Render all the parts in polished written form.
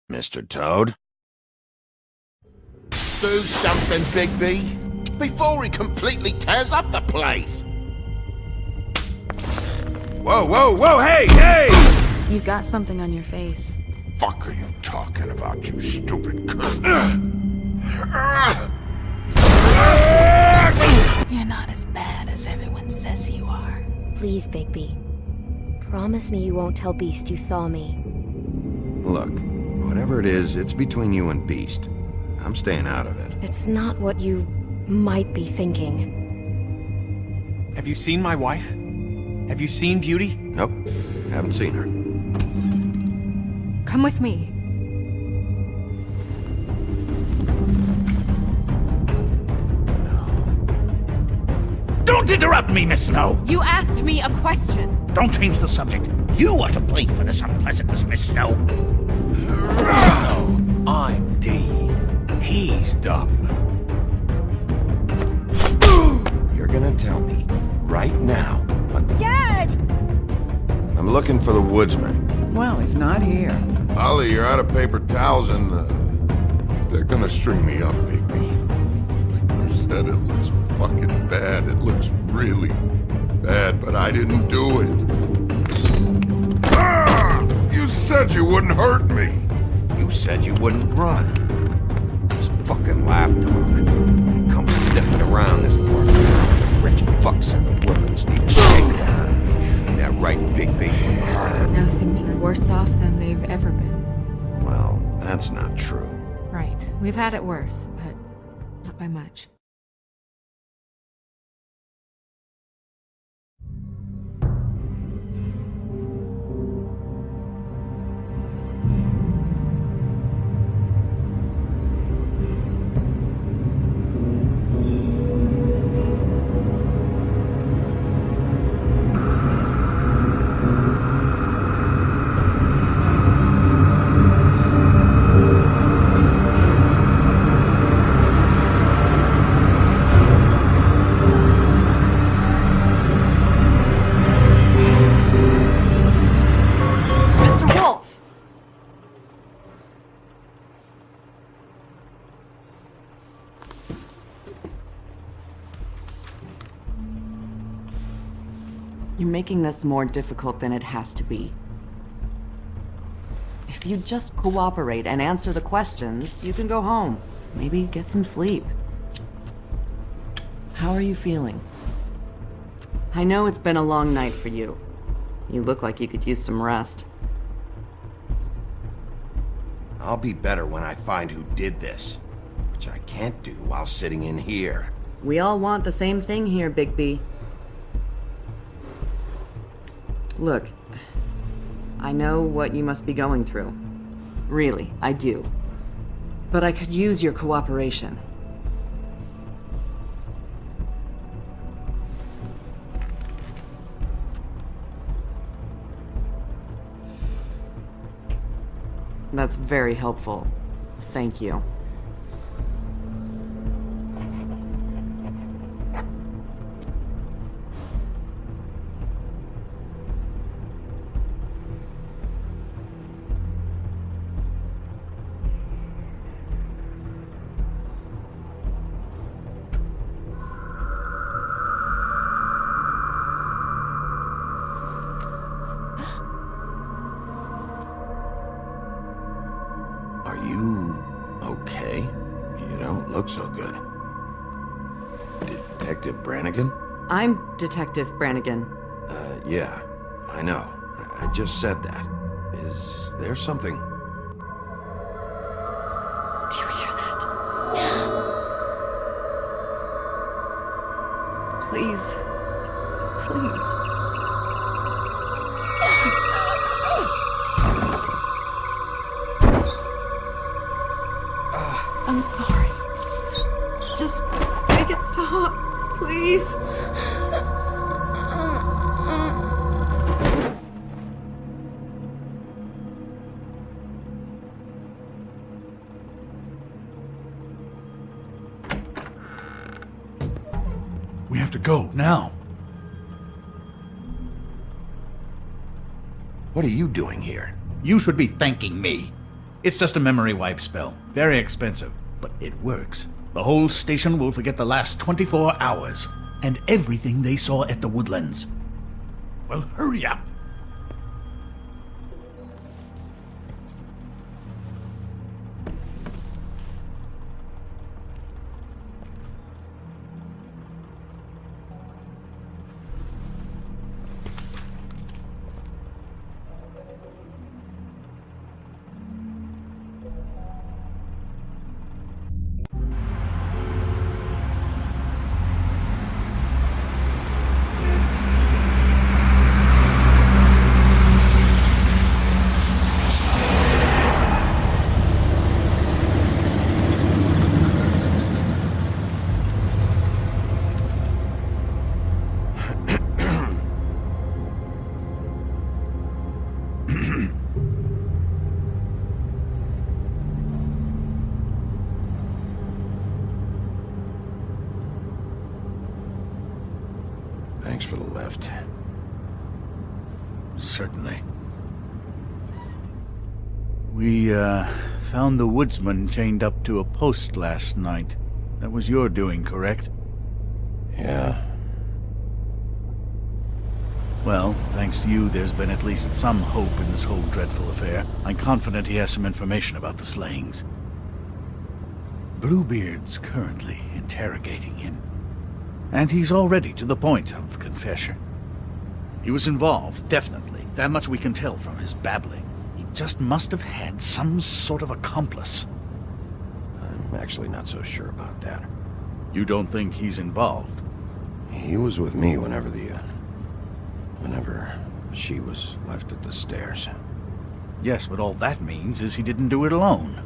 Mr. Toad? Do something, Bigby, before he completely tears up the place! Whoa, whoa, whoa, hey, hey! You've got something on your face. Fuck are you talking about, you stupid cunt? You're not as bad as everyone says you are. Please, Bigby. Promise me you won't tell Beast you saw me. Look, whatever it is, it's between you and Beast. I'm staying out of it. It's not what you might be thinking. Have you seen my wife? Have you seen Beauty? Nope, haven't seen her. Come with me. Don't interrupt me, Miss Snow! You asked me a question. Don't change the subject. You are to blame for this unpleasantness, Miss Snow. No, I'm D. He's dumb. You're gonna tell me, right now, Dad! I'm looking for the woodsman. Well, he's not here. Ollie, you're out of paper towels and, they're gonna string me up, Bigby. Like you said, it looks fucking bad. It looks really bad, but I didn't do it. Ah! You said you wouldn't hurt me. You said you wouldn't run. This fucking lapdog. He comes sniffing around this part of town. Rich fucks and the women's need a shakedown. Ain't that right, Bigby? Now things are worse off than they've ever been. Well, that's not true. Right. We've had it worse, but not by much. You're making this more difficult than it has to be. If you just cooperate and answer the questions, you can go home. Maybe get some sleep. How are you feeling? I know it's been a long night for you. You look like you could use some rest. I'll be better when I find who did this, which I can't do while sitting in here. We all want the same thing here, Bigby. Look, I know what you must be going through. Really, I do. But I could use your cooperation. That's very helpful. Thank you. Are you okay? You don't look so good. Detective Brannigan? I'm Detective Brannigan. Yeah, I know. I just said that. Is there something? Do you hear that? Please. Please. I'm sorry. Just make it stop, please. We have to go, now. What are you doing here? You should be thanking me. It's just a memory wipe spell. Very expensive, but it works. The whole station will forget the last 24 hours, and everything they saw at the Woodlands. Well, hurry up! Thanks for the lift. Certainly. We, found the woodsman chained up to a post last night. That was your doing, correct? Yeah. Well, thanks to you, there's been at least some hope in this whole dreadful affair. I'm confident he has some information about the slayings. Bluebeard's currently interrogating him. And he's already to the point of confession. He was involved, definitely. That much we can tell from his babbling. He just must have had some sort of accomplice. I'm actually not so sure about that. You don't think he's involved? He was with me whenever she was left at the stairs. Yes, but all that means is he didn't do it alone.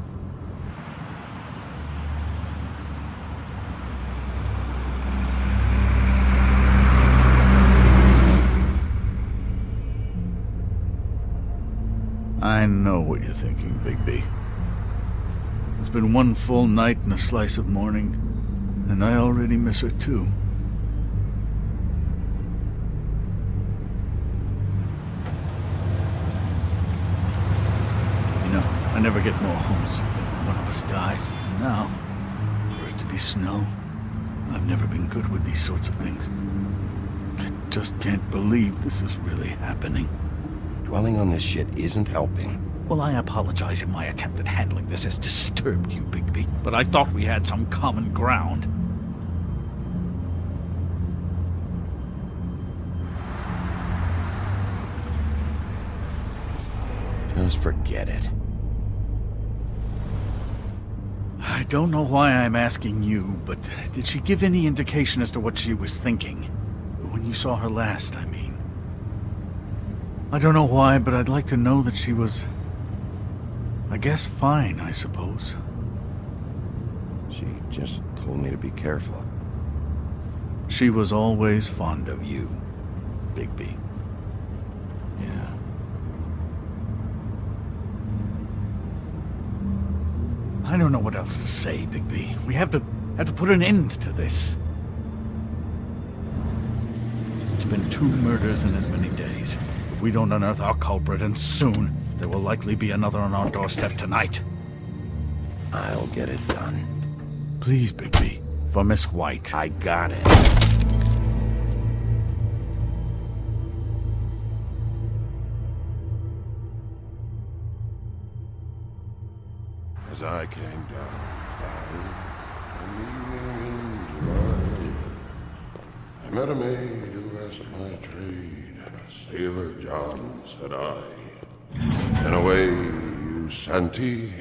I know what you're thinking, Bigby. It's been one full night and a slice of morning, and I already miss her too. You know, I never get more homesick than when one of us dies. And now, for it to be snow, I've never been good with these sorts of things. I just can't believe this is really happening. Dwelling on this shit isn't helping. Well, I apologize if my attempt at handling this has disturbed you, Bigby, but I thought we had some common ground. Just forget it. I don't know why I'm asking you, but did she give any indication as to what she was thinking? When you saw her last, I mean. I don't know why, but I'd like to know that she was, I guess, fine, I suppose. She just told me to be careful. She was always fond of you, Bigby. Yeah. I don't know what else to say, Bigby. We have to put an end to this. It's been 2 murders in as many days. If we don't unearth our culprit, and soon, there will likely be another on our doorstep tonight. I'll get it done. Please, Bigby. For Miss White. I got it. As I came down, I met a maid who asked my trade. Sailor John, said I. And away you Santy,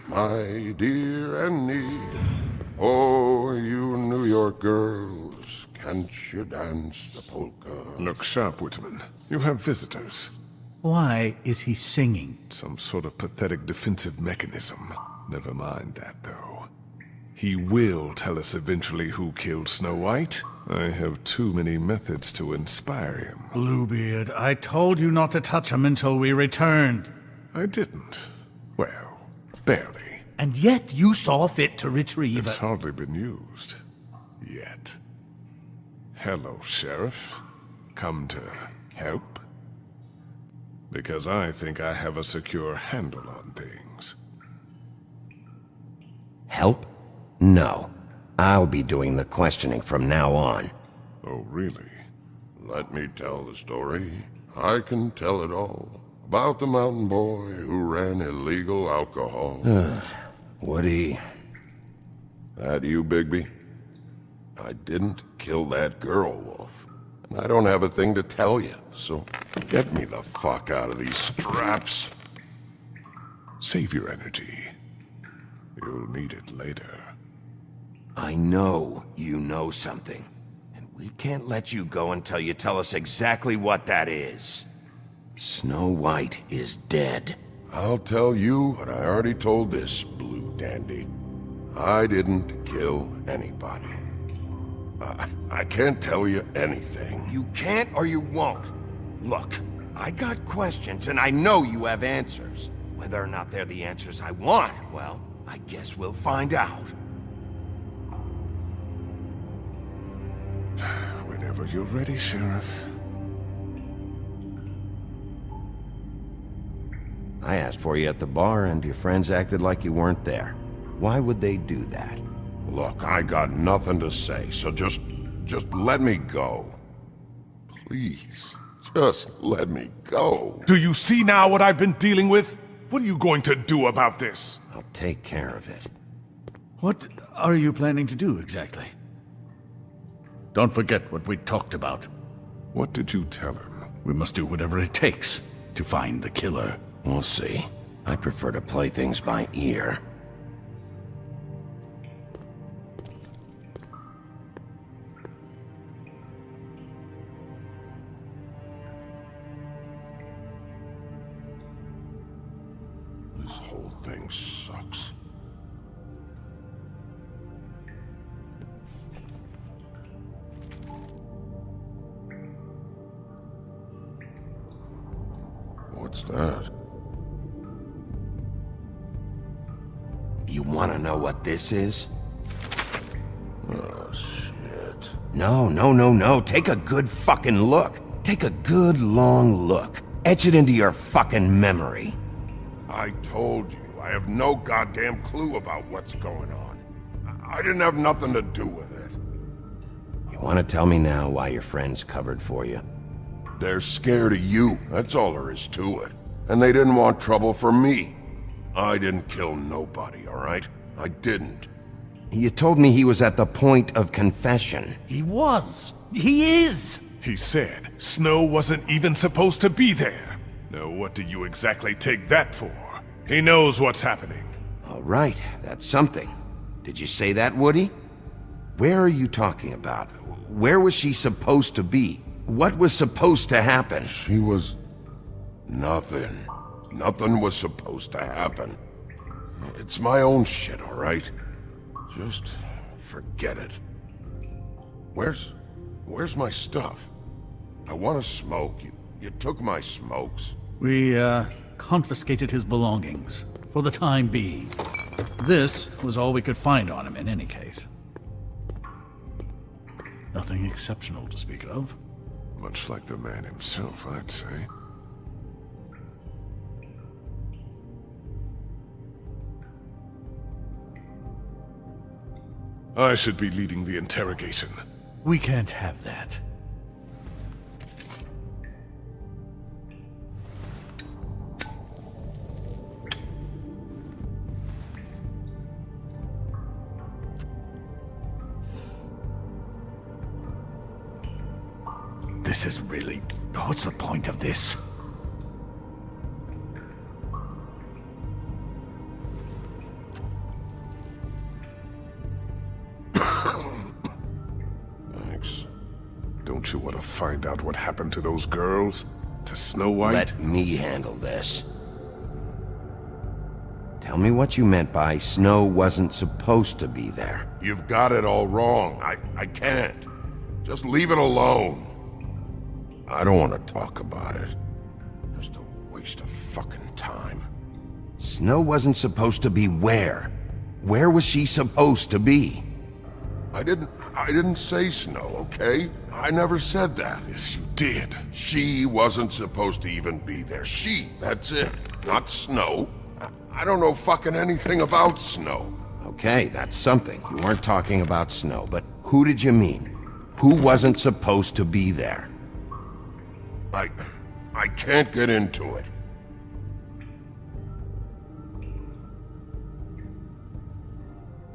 my dear Annie. Oh, you New York girls, can't you dance the polka? Look sharp, Woodsman. You have visitors. Why is he singing? Some sort of pathetic defensive mechanism. Never mind that, though. He will tell us eventually who killed Snow White. I have too many methods to inspire him. Bluebeard, I told you not to touch him until we returned. I didn't. Well, barely. And yet you saw fit to retrieve It's it. hardly been used. Yet. Hello, Sheriff. Come to help? Because I think I have a secure handle on things. Help? No. I'll be doing the questioning from now on. Oh, really? Let me tell the story. I can tell it all. About the mountain boy who ran illegal alcohol. Woody... That you, Bigby? I didn't kill that girl, Wolf. And I don't have a thing to tell you, so get me the fuck out of these straps. Save your energy. You'll need it later. I know you know something. And we can't let you go until you tell us exactly what that is. Snow White is dead. I'll tell you what I already told this blue dandy. I didn't kill anybody. I can't tell you anything. You can't or you won't. Look, I got questions and I know you have answers. Whether or not they're the answers I want, well, I guess we'll find out. Whenever you're ready, Sheriff. I asked for you at the bar and your friends acted like you weren't there. Why would they do that? Look, I got nothing to say, so just let me go. Please, just let me go. Do you see now what I've been dealing with? What are you going to do about this? I'll take care of it. What are you planning to do exactly? Don't forget what we talked about. What did you tell him? We must do whatever it takes to find the killer. We'll see. I prefer to play things by ear. This whole thing sucks. What's that? You want to know what this is? Oh, shit. No. Take a good fucking look. Take a good long look. Etch it into your fucking memory. I told you, I have no goddamn clue about what's going on. I didn't have nothing to do with it. You want to tell me now why your friends covered for you? They're scared of you, that's all there is to it. And they didn't want trouble for me. I didn't kill nobody, all right? I didn't. You told me he was at the point of confession. He was. He is. He said Snow wasn't even supposed to be there. Now what do you exactly take that for? He knows what's happening. All right, that's something. Did you say that, Woody? Where are you talking about? Where was she supposed to be? What was supposed to happen? She was... nothing. Nothing was supposed to happen. It's my own shit, all right? Just forget it. Where's my stuff? I want to smoke. You took my smokes. We, confiscated his belongings, for the time being. This was all we could find on him in any case. Nothing exceptional to speak of. Much like the man himself, I'd say. I should be leading the interrogation. We can't have that. This is really... what's the point of this? Thanks. Don't you want to find out what happened to those girls? To Snow White? Let me handle this. Tell me what you meant by Snow wasn't supposed to be there. You've got it all wrong. I can't. Just leave it alone. I don't want to talk about it. Just a waste of fucking time. Snow wasn't supposed to be where? Where was she supposed to be? I didn't say Snow, okay? I never said that. Yes, you did. She wasn't supposed to even be there. She, that's it. Not Snow. I don't know fucking anything about Snow. Okay, that's something. You weren't talking about Snow, but who did you mean? Who wasn't supposed to be there? I can't get into it.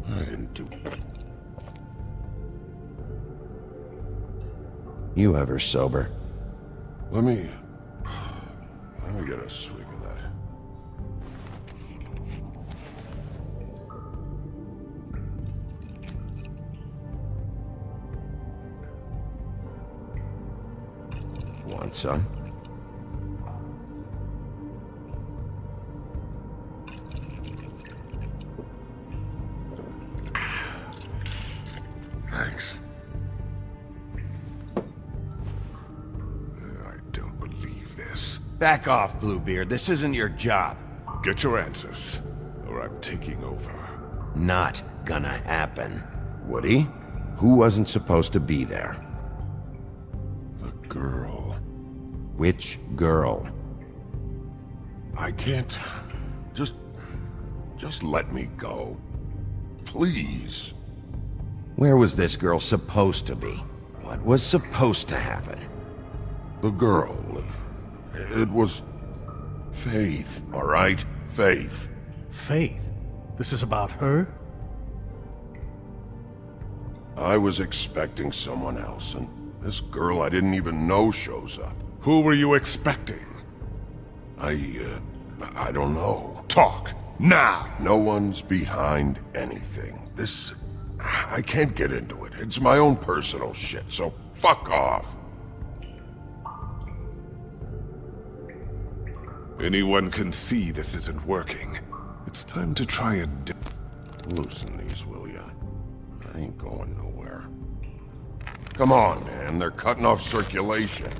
I didn't do... You ever sober? Let me get a swig of that. Want some? Thanks. I don't believe this. Back off, Bluebeard. This isn't your job. Get your answers, or I'm taking over. Not gonna happen. Woody? Who wasn't supposed to be there? The girl. Which girl? I can't... Just let me go. Please. Where was this girl supposed to be? What was supposed to happen? The girl. It was... Faith, all right? Faith. Faith? This is about her? I was expecting someone else, and this girl I didn't even know shows up. Who were you expecting? I don't know. Talk, now! No one's behind anything. This... I can't get into it. It's my own personal shit, so fuck off. Anyone can see this isn't working. It's time to try a Loosen these, will ya? I ain't going nowhere. Come on, man. They're cutting off circulation.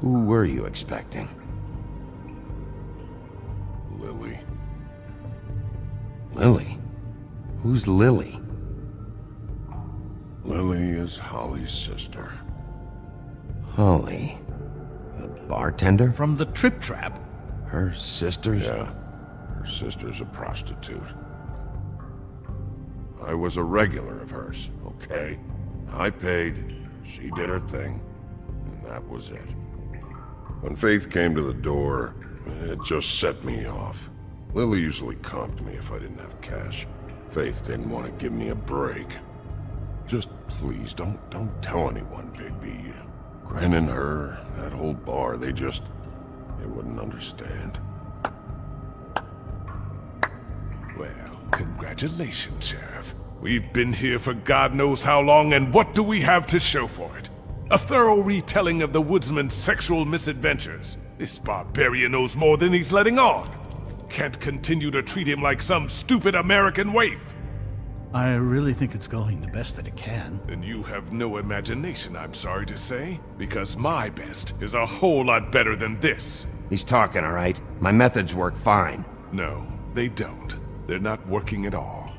Who were you expecting? Lily. Lily? Who's Lily? Lily is Holly's sister. Holly? The bartender? From the Trip Trap? Her sister's? Yeah. Her sister's a prostitute. I was a regular of hers, okay? I paid, she did her thing, and that was it. When Faith came to the door, it just set me off. Lily usually comped me if I didn't have cash. Faith didn't want to give me a break. Just please, don't tell anyone, Bigby. Gren and her, that whole bar, they wouldn't understand. Well, congratulations, Sheriff. We've been here for God knows how long, and what do we have to show for it? A thorough retelling of the woodsman's sexual misadventures. This barbarian knows more than he's letting on. Can't continue to treat him like some stupid American waif. I really think it's going the best that it can. And you have no imagination, I'm sorry to say, because my best is a whole lot better than this. He's talking, all right? My methods work fine. No, they don't. They're not working at all.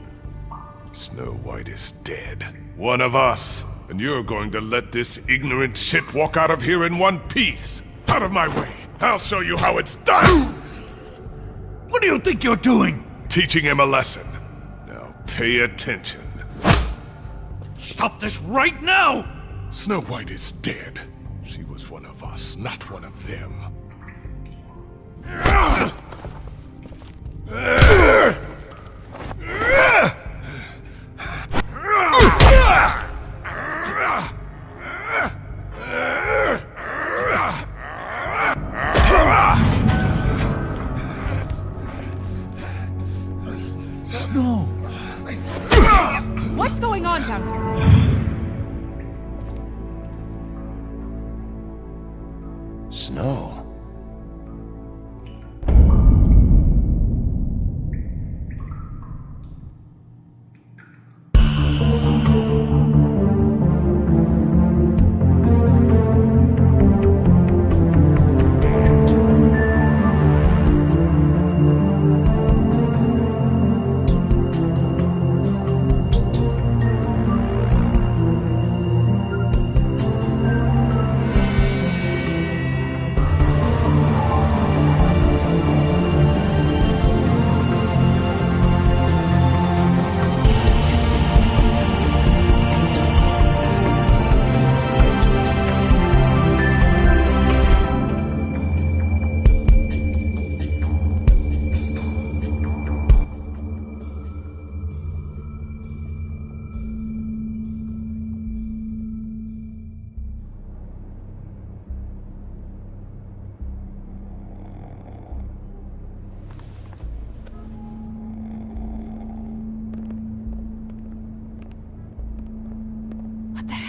Snow White is dead. One of us. And you're going to let this ignorant shit walk out of here in one piece. Out of my way. I'll show you how it's done. What do you think you're doing? Teaching him a lesson. Now pay attention. Stop this right now! Snow White is dead. She was one of us, not one of them. Snow! What's going on down here? Snow?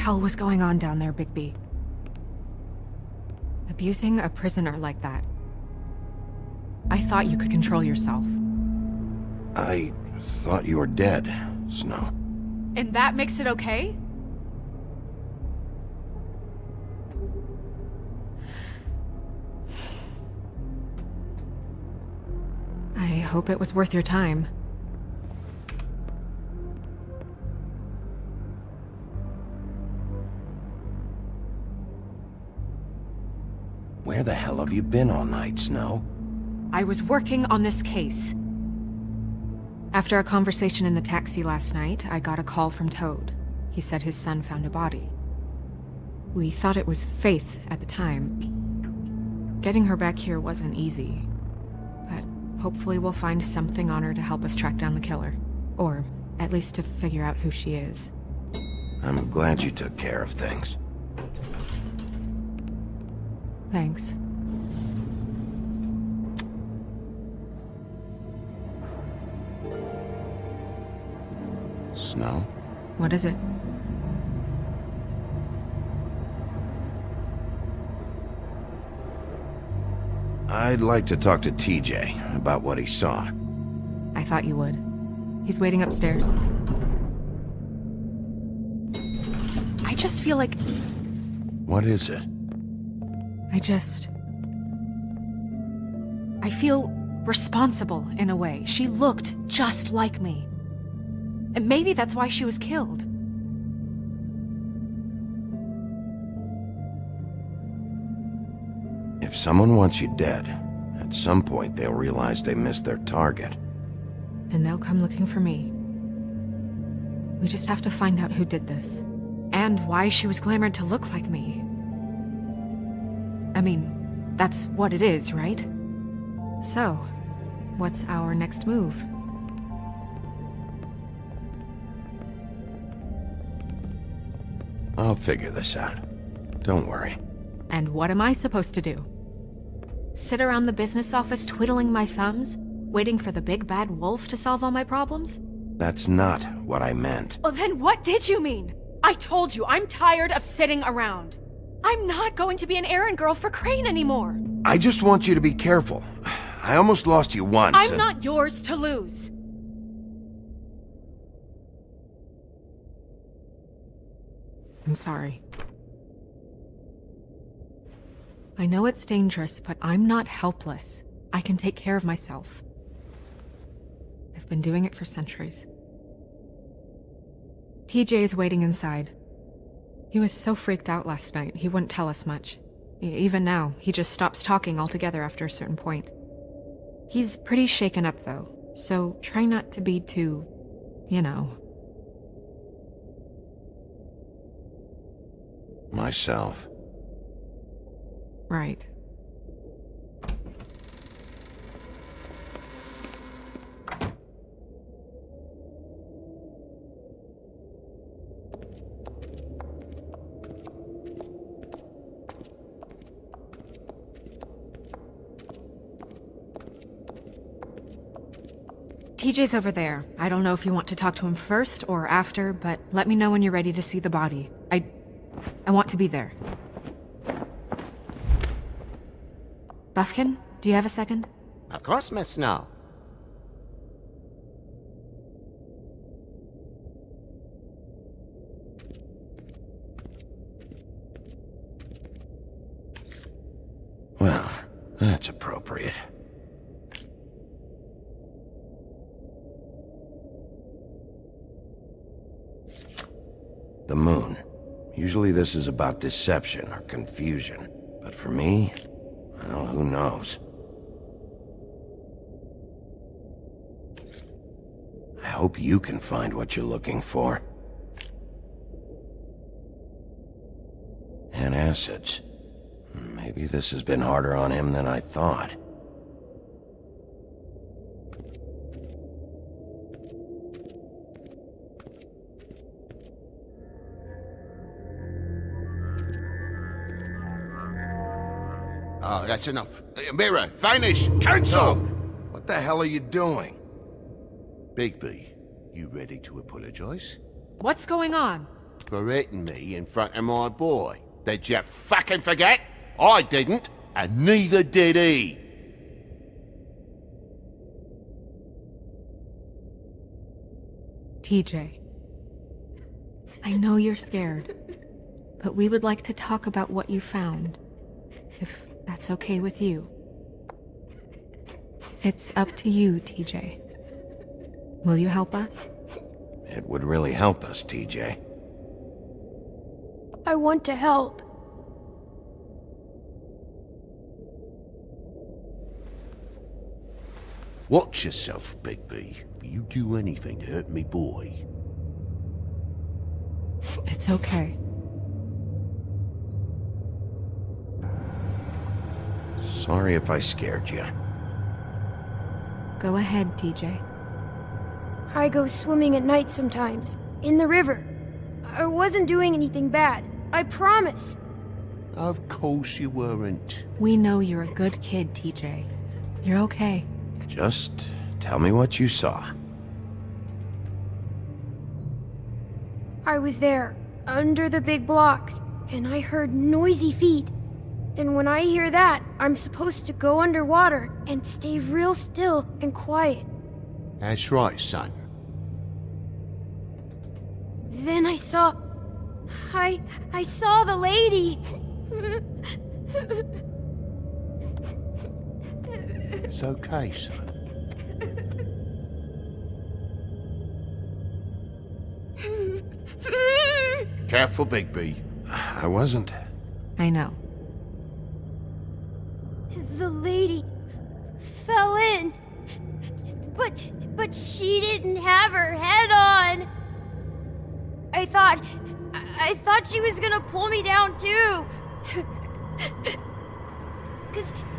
hell was going on down there, Bigby? Abusing a prisoner like that. I thought you could control yourself. I thought you were dead, Snow. And that makes it okay? I hope it was worth your time. Where the hell have you been all night, Snow? I was working on this case. After a conversation in the taxi last night, I got a call from Toad. He said his son found a body. We thought it was Faith at the time. Getting her back here wasn't easy, but hopefully we'll find something on her to help us track down the killer. Or at least to figure out who she is. I'm glad you took care of things. Thanks. Snow? What is it? I'd like to talk to TJ about what he saw. I thought you would. He's waiting upstairs. I just feel like... What is it? I feel responsible in a way. She looked just like me. And maybe that's why she was killed. If someone wants you dead, at some point they'll realize they missed their target. And they'll come looking for me. We just have to find out who did this. And why she was glamored to look like me. I mean, that's what it is, right? So, what's our next move? I'll figure this out. Don't worry. And what am I supposed to do? Sit around the business office twiddling my thumbs, waiting for the big bad wolf to solve all my problems? That's not what I meant. Well, then what did you mean? I told you, I'm tired of sitting around. I'm not going to be an errand girl for Crane anymore. I just want you to be careful. I almost lost you once. I'm not yours to lose. I'm sorry. I know it's dangerous, but I'm not helpless. I can take care of myself. I've been doing it for centuries. TJ is waiting inside. He was so freaked out last night, he wouldn't tell us much. Even now, he just stops talking altogether after a certain point. He's pretty shaken up, though, so try not to be too, you know. Myself. Right. TJ's over there. I don't know if you want to talk to him first or after, but let me know when you're ready to see the body. I want to be there. Buffkin, do you have a second? Of course, Miss Snow. Well, that's appropriate. The moon. Usually this is about deception or confusion. But for me, well, who knows? I hope you can find what you're looking for. And acids. Maybe this has been harder on him than I thought. Oh, that's enough. Mirror, vanish, cancel! What the hell are you doing? Bigby, you ready to apologize? What's going on? for hitting me in front of my boy. Did you fucking forget? I didn't, and neither did he. TJ, I know you're scared, but we would like to talk about what you found, if that's okay with you. It's up to you, TJ. Will you help us? It would really help us, TJ. I want to help. Watch yourself, Bigby. If you do anything to hurt me boy. It's okay. Sorry if I scared you. Go ahead, TJ. I go swimming at night sometimes, in the river. I wasn't doing anything bad, I promise. Of course you weren't. We know you're a good kid, TJ. You're okay. Just tell me what you saw. I was there, under the big blocks, and I heard noisy feet. And when I hear that, I'm supposed to go underwater and stay real still and quiet. That's right, son. Then I saw the lady. It's okay, son. Careful, Bigby. I wasn't. I know. The lady fell in. But she didn't have her head on. I thought she was gonna pull me down too.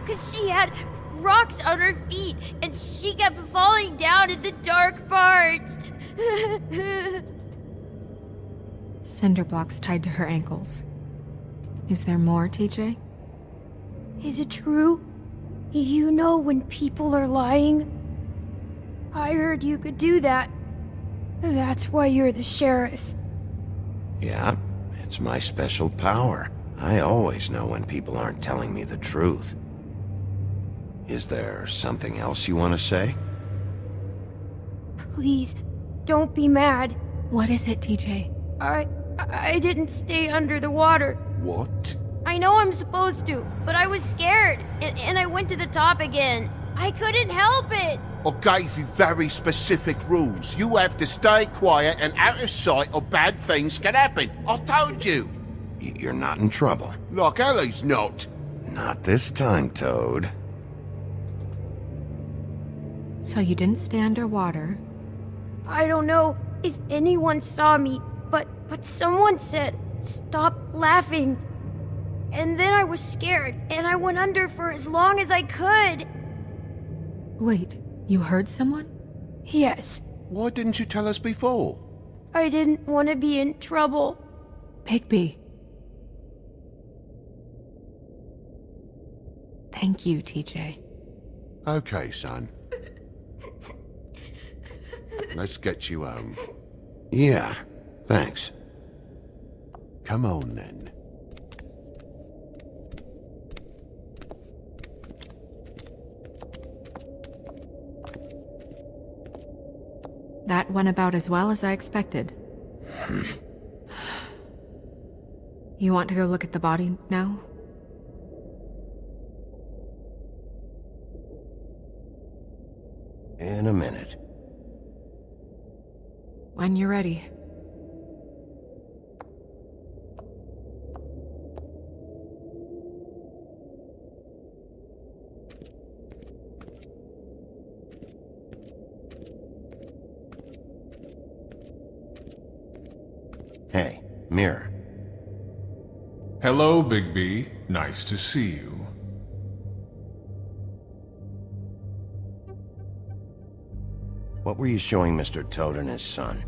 Cause she had rocks on her feet and she kept falling down in the dark parts. Cinder blocks tied to her ankles. Is there more, TJ? Is it true? You know when people are lying? I heard you could do that. That's why you're the sheriff. Yeah, it's my special power. I always know when people aren't telling me the truth. Is there something else you want to say? Please, don't be mad. What is it, TJ? I didn't stay under the water. What? I know I'm supposed to, but I was scared, and I went to the top again. I couldn't help it. I gave you very specific rules. You have to stay quiet and out of sight or bad things can happen. I told you. You're not in trouble. Like Ellie's not. Not this time, Toad. So you didn't stay underwater? I don't know if anyone saw me, but someone said, "Stop laughing." And then I was scared, and I went under for as long as I could. Wait, you heard someone? Yes. Why didn't you tell us before? I didn't want to be in trouble. Bigby. Thank you, TJ. Okay, son. Let's get you home. Yeah, thanks. Come on, then. That went about as well as I expected. You want to go look at the body now? In a minute. When you're ready. Hey, mirror. Hello, Bigby. Nice to see you. What were you showing Mr. Toad and his son?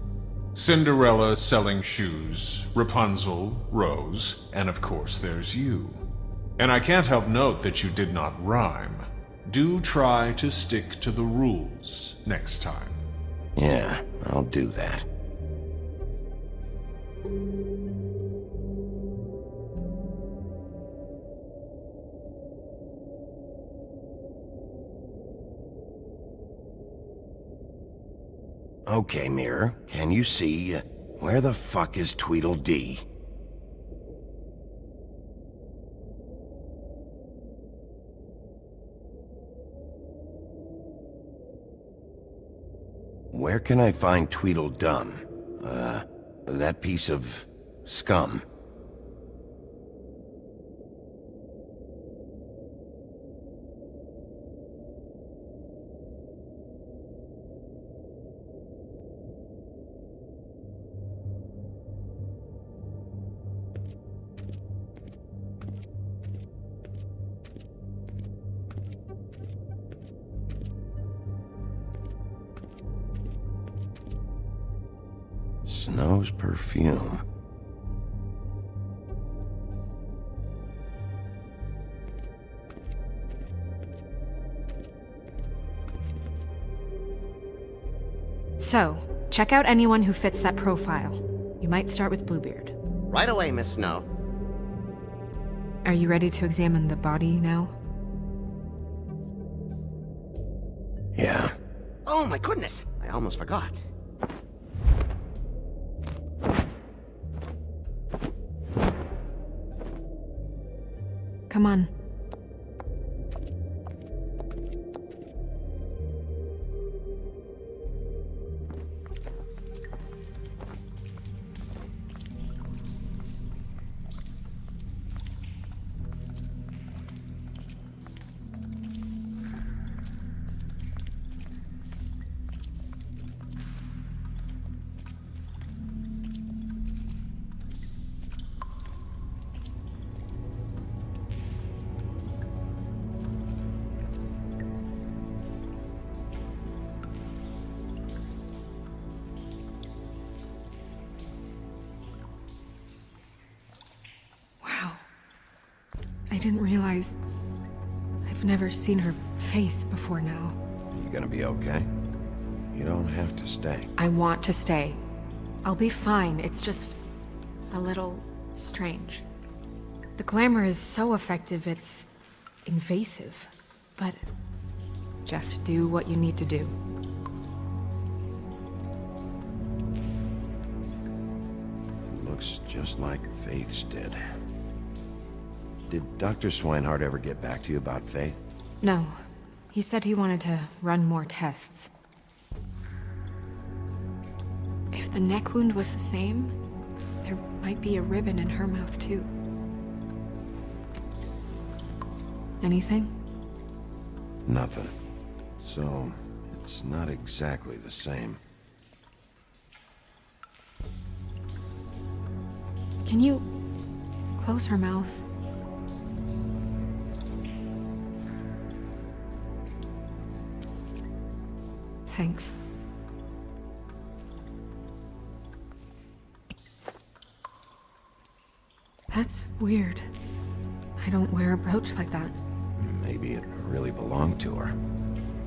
Cinderella selling shoes, Rapunzel, Rose, and of course there's you. And I can't help note that you did not rhyme. Do try to stick to the rules next time. Yeah, I'll do that. Okay, Mirror, can you see where the fuck is Tweedledee? Where can I find Tweedledum? That piece of scum. Snow's perfume. So, check out anyone who fits that profile. You might start with Bluebeard. Right away, Miss Snow. Are you ready to examine the body now? Yeah. Oh my goodness, I almost forgot. Come on. I didn't realize... I've never seen her face before now. Are you gonna be okay? You don't have to stay. I want to stay. I'll be fine, it's just... a little... strange. The glamour is so effective, it's... invasive. But... just do what you need to do. It looks just like Faith's did. Did Dr. Swinehart ever get back to you about Faith? No. He said he wanted to run more tests. If the neck wound was the same, there might be a ribbon in her mouth too. Anything? Nothing. So, it's not exactly the same. Can you close her mouth? Thanks. That's weird. I don't wear a brooch like that. Maybe it really belonged to her.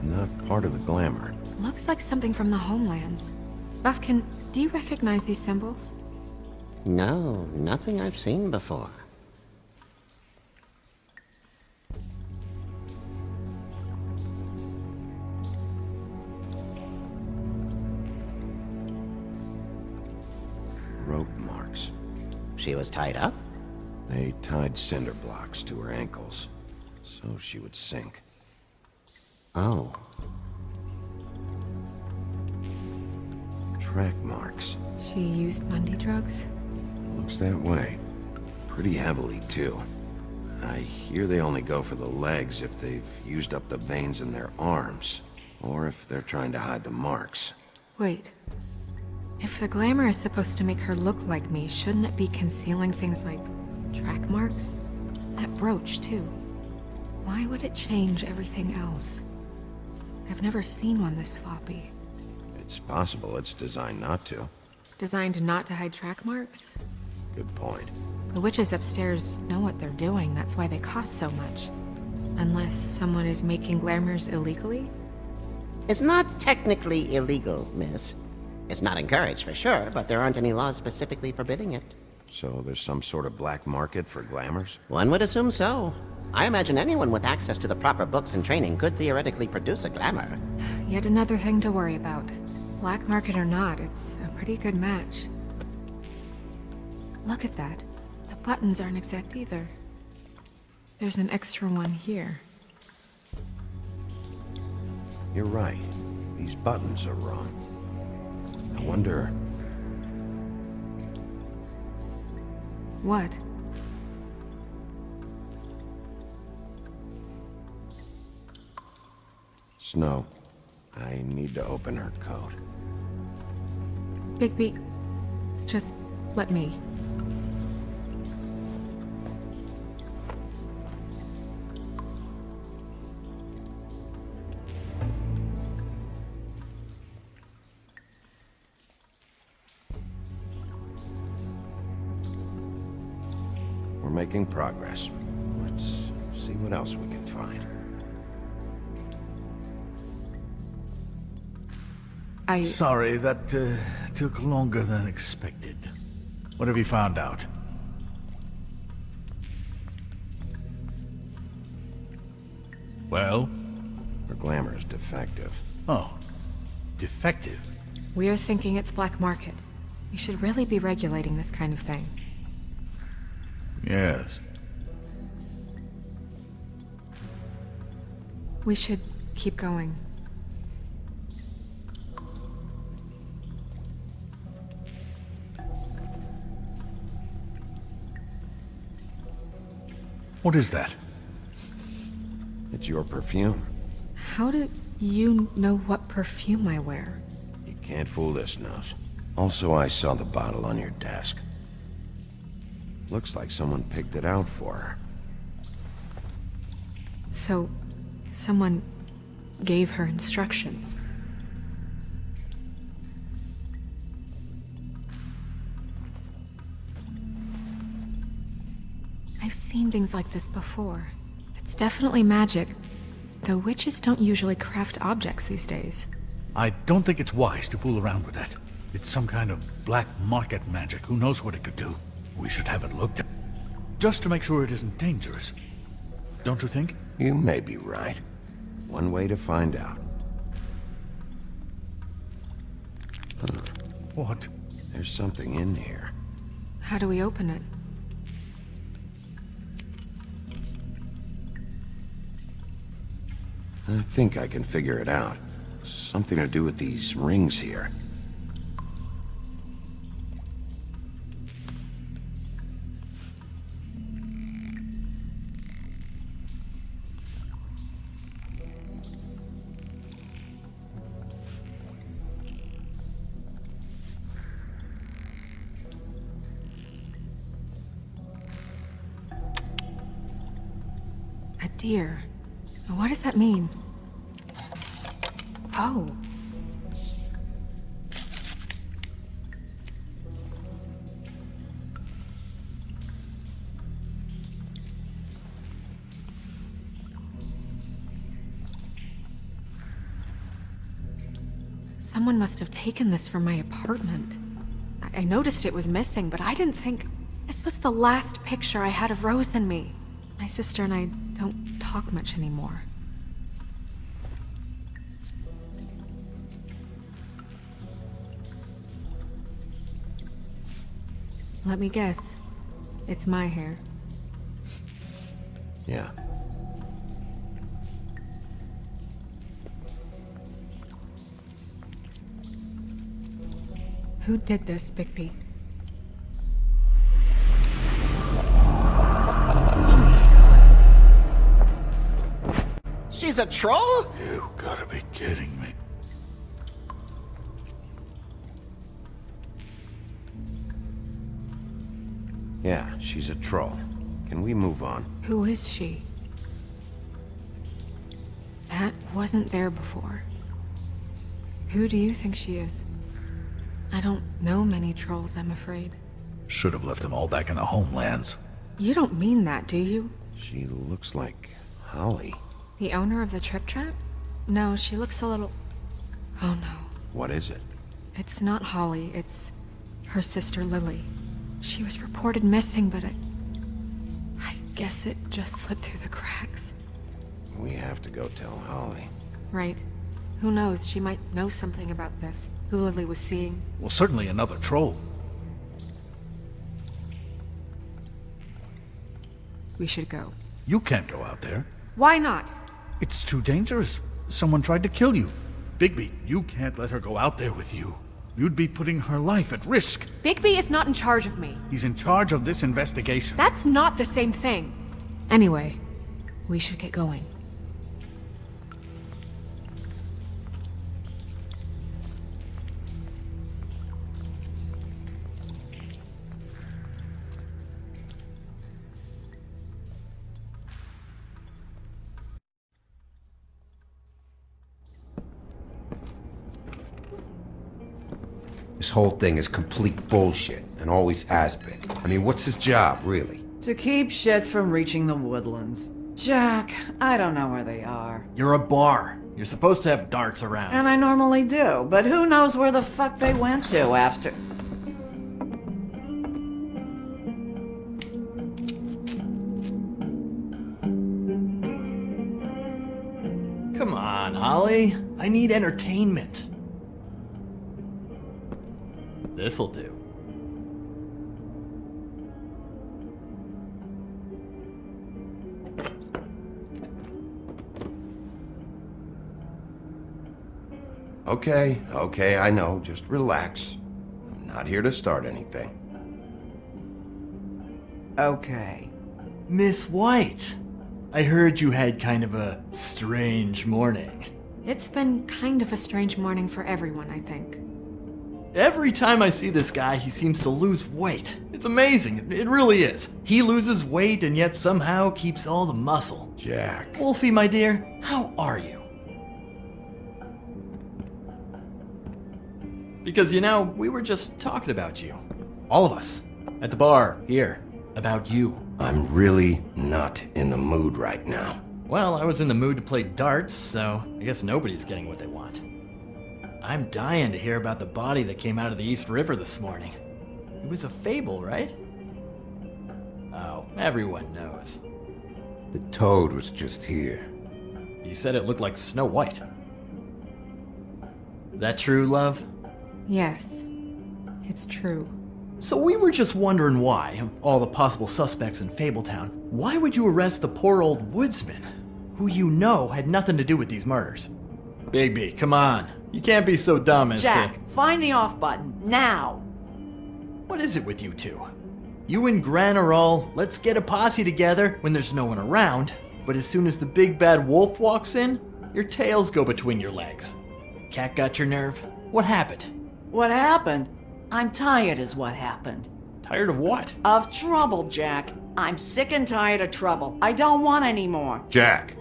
Not part of the glamour. Looks like something from the homelands. Buffkin, do you recognize these symbols? No, nothing I've seen before. Rope marks. She was tied up? They tied cinder blocks to her ankles, so she would sink. Oh. Track marks. She used Mundy drugs? Looks that way. Pretty heavily, too. I hear they only go for the legs if they've used up the veins in their arms, or if they're trying to hide the marks. Wait. If the glamour is supposed to make her look like me, shouldn't it be concealing things like track marks? That brooch, too. Why would it change everything else? I've never seen one this sloppy. It's possible it's designed not to. Designed not to hide track marks? Good point. The witches upstairs know what they're doing, that's why they cost so much. Unless someone is making glamours illegally? It's not technically illegal, miss. It's not encouraged for sure, but there aren't any laws specifically forbidding it. So there's some sort of black market for glamours? One would assume so. I imagine anyone with access to the proper books and training could theoretically produce a glamour. Yet another thing to worry about. Black market or not, it's a pretty good match. Look at that. The buttons aren't exact either. There's an extra one here. You're right. These buttons are wrong. I wonder... What? Snow, I need to open her coat. Bigby, just let me. We're making progress. Let's see what else we can find. Sorry, that took longer than expected. What have you found out? Well? Her glamour's defective. Oh. Defective? We're thinking it's black market. We should really be regulating this kind of thing. Yes. We should keep going. What is that? It's your perfume. How do you know what perfume I wear? You can't fool this nose. Also, I saw the bottle on your desk. Looks like someone picked it out for her. So, someone gave her instructions. I've seen things like this before. It's definitely magic, though witches don't usually craft objects these days. I don't think it's wise to fool around with that. It's some kind of black market magic. Who knows what it could do? We should have it looked at, just to make sure it isn't dangerous. Don't you think? You may be right. One way to find out. Huh. What? There's something in here. How do we open it? I think I can figure it out. Something to do with these rings here. A deer. What does that mean? Oh. Someone must have taken this from my apartment. I noticed it was missing, but I didn't think... This was the last picture I had of Rose and me. My sister and I don't talk much anymore. Let me guess. It's my hair. Yeah. Who did this, Bigby? She's a troll? You gotta be kidding me. Yeah, she's a troll. Can we move on? Who is she? That wasn't there before. Who do you think she is? I don't know many trolls, I'm afraid. Should have left them all back in the homelands. You don't mean that, do you? She looks like Holly. The owner of the Trip Trap? No, she looks a little... Oh no. What is it? It's not Holly, it's her sister Lily. She was reported missing, but I guess it just slipped through the cracks. We have to go tell Holly. Right. Who knows, she might know something about this. who Lily was seeing. Well, certainly another troll. We should go. You can't go out there. Why not? It's too dangerous. Someone tried to kill you. Bigby, you can't let her go out there with you. You'd be putting her life at risk. Bigby is not in charge of me. He's in charge of this investigation. That's not the same thing. Anyway, we should get going. This whole thing is complete bullshit, and always has been. I mean, what's his job, really? To keep shit from reaching the woodlands. Jack, I don't know where they are. You're a bar. You're supposed to have darts around. And I normally do, but who knows where the fuck they went to after... Come on, Holly. I need entertainment. This'll do. Okay, I know. Just relax. I'm not here to start anything. Okay. Miss White, I heard you had kind of a strange morning. It's been kind of a strange morning for everyone, I think. Every time I see this guy, he seems to lose weight. It's amazing. It really is. He loses weight and yet somehow keeps all the muscle. Jack. Wolfie, my dear, how are you? Because, you know, we were just talking about you. All of us. At the bar, here. About you. I'm really not in the mood right now. Well, I was in the mood to play darts, so I guess nobody's getting what they want. I'm dying to hear about the body that came out of the East River this morning. It was a fable, right? Oh, everyone knows. The toad was just here. You said it looked like Snow White. That true, love? Yes, it's true. So we were just wondering why, of all the possible suspects in Fabletown, why would you arrest the poor old woodsman, who you know had nothing to do with these murders? Bigby, come on. You can't be so dumb as Jack, find the off button, now! What is it with you two? You and Gran are all, let's get a posse together when there's no one around, but as soon as the big bad wolf walks in, your tails go between your legs. Cat got your nerve? What happened? What happened? I'm tired is what happened. Tired of what? Of trouble, Jack. I'm sick and tired of trouble. I don't want any more. Jack.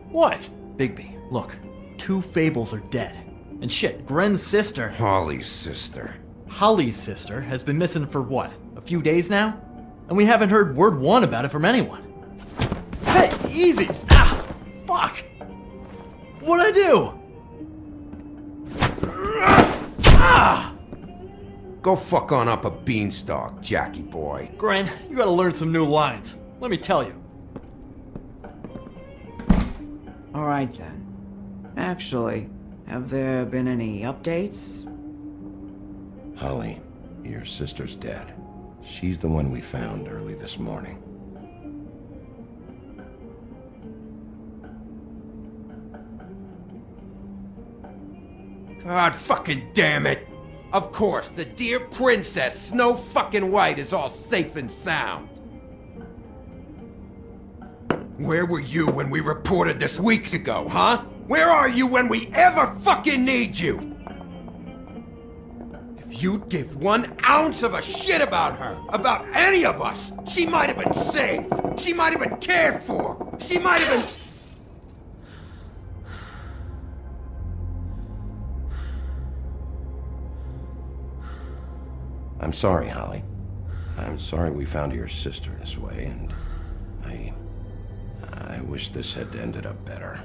What? Bigby, look. 2 fables are dead. And shit, Gren's sister... Holly's sister. Holly's sister has been missing for what? A few days now? And we haven't heard word one about it from anyone. Hey, easy! Ah! Fuck! What'd I do? Ah! Go fuck on up a beanstalk, Jackie boy. Gren, you gotta learn some new lines. Let me tell you. Alright then. Actually, have there been any updates? Holly, your sister's dead. She's the one we found early this morning. God fucking damn it! Of course, the dear princess, Snow fucking White, is all safe and sound. Where were you when we reported this weeks ago, huh? Where are you when we ever fucking need you? If you'd give 1 ounce of a shit about her, about any of us, she might have been saved. She might have been cared for. She might have been... I'm sorry, Holly. I'm sorry we found your sister this way, and I wish this had ended up better.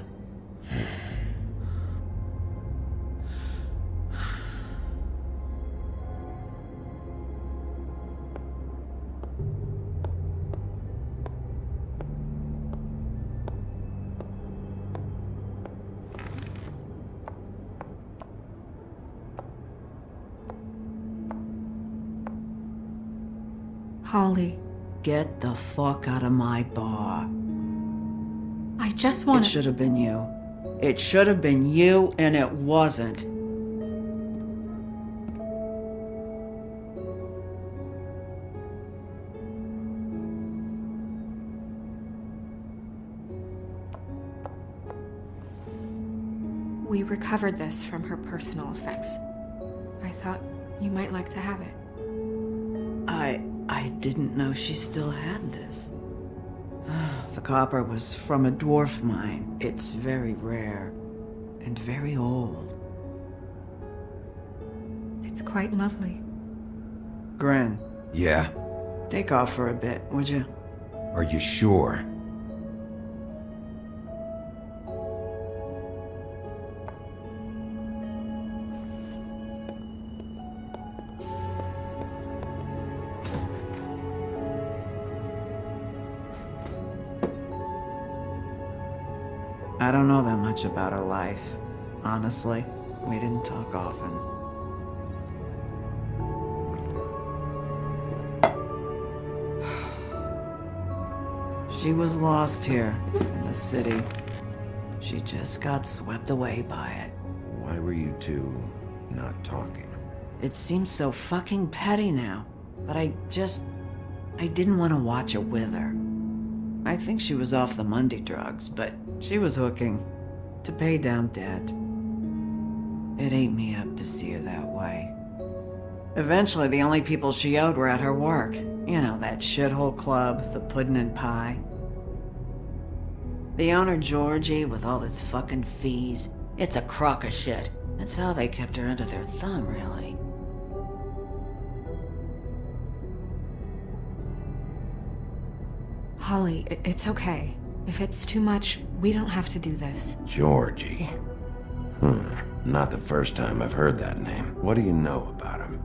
Holly, Get the fuck out of my bar. I just It want should have been you. It should have been you, and it wasn't. We recovered this from her personal effects. I thought you might like to have it. I didn't know she still had this. The copper was from a dwarf mine. It's very rare and very old. It's quite lovely. Gren, Yeah? take off for a bit, would you? Are you sure? I don't know that much about her life. Honestly, we didn't talk often. She was lost here in the city. She just got swept away by it. Why were you two not talking? It seems so fucking petty now, but I didn't want to watch it with her. I think she was off the Monday drugs, but she was hooking to pay down debt. It ate me up to see her that way. Eventually, the only people she owed were at her work. You know, that shithole club, the Puddin' and Pie. The owner, Georgie, with all his fucking fees. It's a crock of shit. That's how they kept her under their thumb, really. Holly, it's okay. If it's too much, we don't have to do this. Georgie. Not the first time I've heard that name. What do you know about him?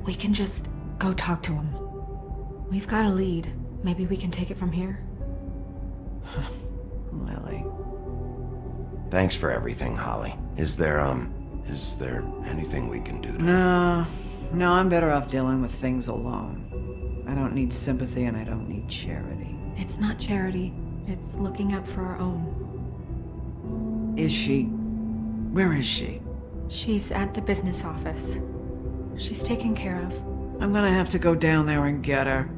We can just go talk to him. We've got a lead. Maybe we can take it from here? Lily. Thanks for everything, Holly. Is there anything we can do to... No, I'm better off dealing with things alone. I don't need sympathy and I don't need charity. It's not charity. It's looking out for our own. Is she? Where is she? She's at the business office. She's taken care of. I'm gonna have to go down there and get her.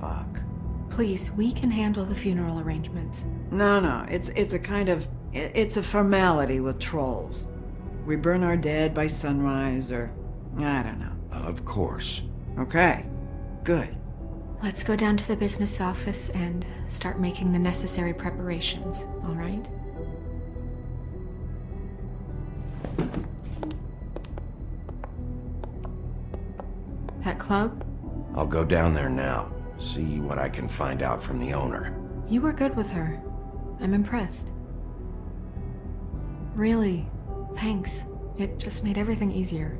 Fuck. Please, we can handle the funeral arrangements. No, it's a kind of... It's a formality with trolls. We burn our dead by sunrise, or... I don't know. Of course. Okay. Good. Let's go down to the business office and start making the necessary preparations, all right? That club? I'll go down there now. See what I can find out from the owner. You were good with her. I'm impressed. Really, thanks. It just made everything easier.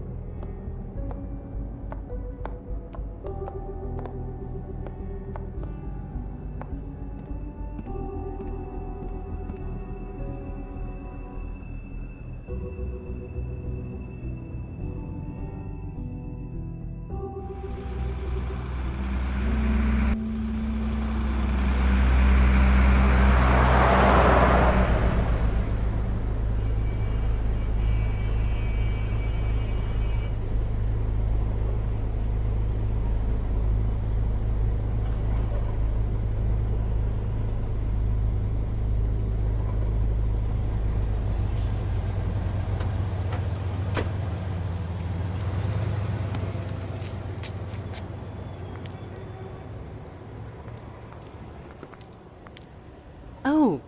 Oh,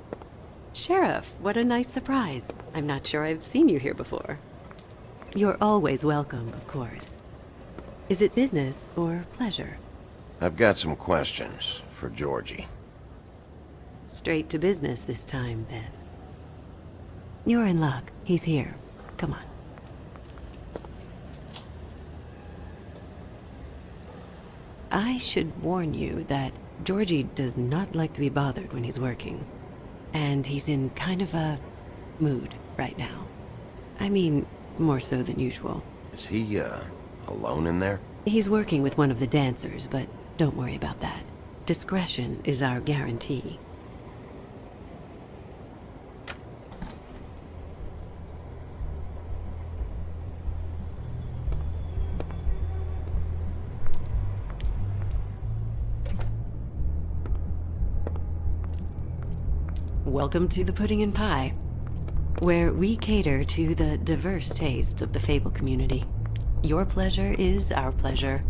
Sheriff, what a nice surprise. I'm not sure I've seen you here before. You're always welcome, of course. Is it business or pleasure? I've got some questions for Georgie. Straight to business this time, then. You're in luck. He's here. Come on. I should warn you that Georgie does not like to be bothered when he's working. And he's in kind of a mood right now. I mean, more so than usual. Is he, alone in there? He's working with one of the dancers, but don't worry about that. Discretion is our guarantee. Welcome to the Pudding and Pie, where we cater to the diverse tastes of the Fable community. Your pleasure is our pleasure.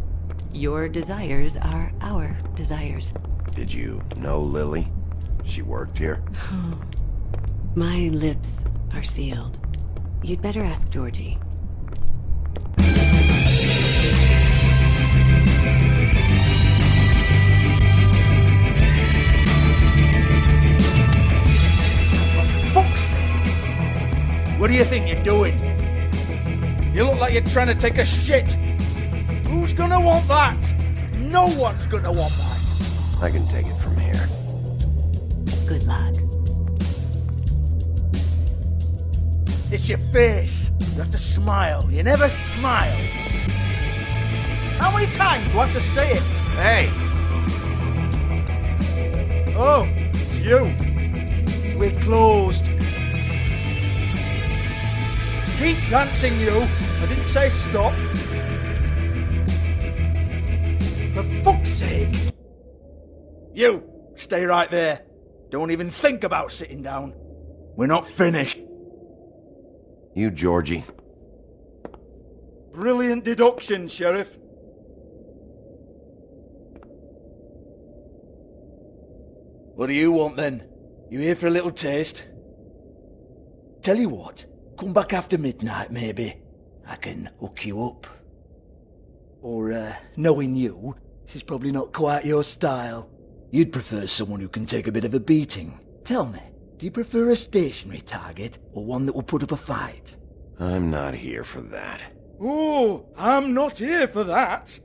Your desires are our desires. Did you know Lily? She worked here? My lips are sealed. You'd better ask Georgie. Fuck's sake! What do you think you're doing? You look like you're trying to take a shit. Who's gonna want that? No one's gonna want that. I can take it from here. Good luck. It's your face. You have to smile. You never smile. How many times do I have to say it? Hey! Oh, it's you. We're closed. Keep dancing, you. I didn't say stop. For fuck's sake. You, stay right there. Don't even think about sitting down. We're not finished. You, Georgie. Brilliant deduction, Sheriff. What do you want then? You here for a little taste? Tell you what, come back after midnight maybe. I can hook you up. Or, knowing you, this is probably not quite your style. You'd prefer someone who can take a bit of a beating. Tell me, do you prefer a stationary target or one that will put up a fight? I'm not here for that. Oh, I'm not here for that.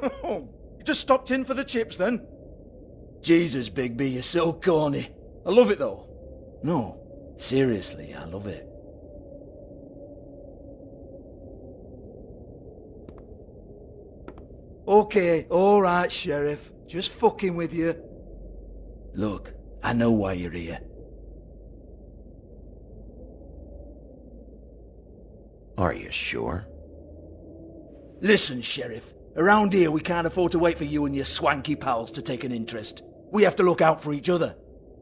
You just stopped in for the chips then? Jesus, Bigby, you're so corny. I love it though. No, seriously, I love it. Okay, alright, Sheriff. Just fucking with you. Look, I know why you're here. Are you sure? Listen, Sheriff. Around here we can't afford to wait for you and your swanky pals to take an interest. We have to look out for each other.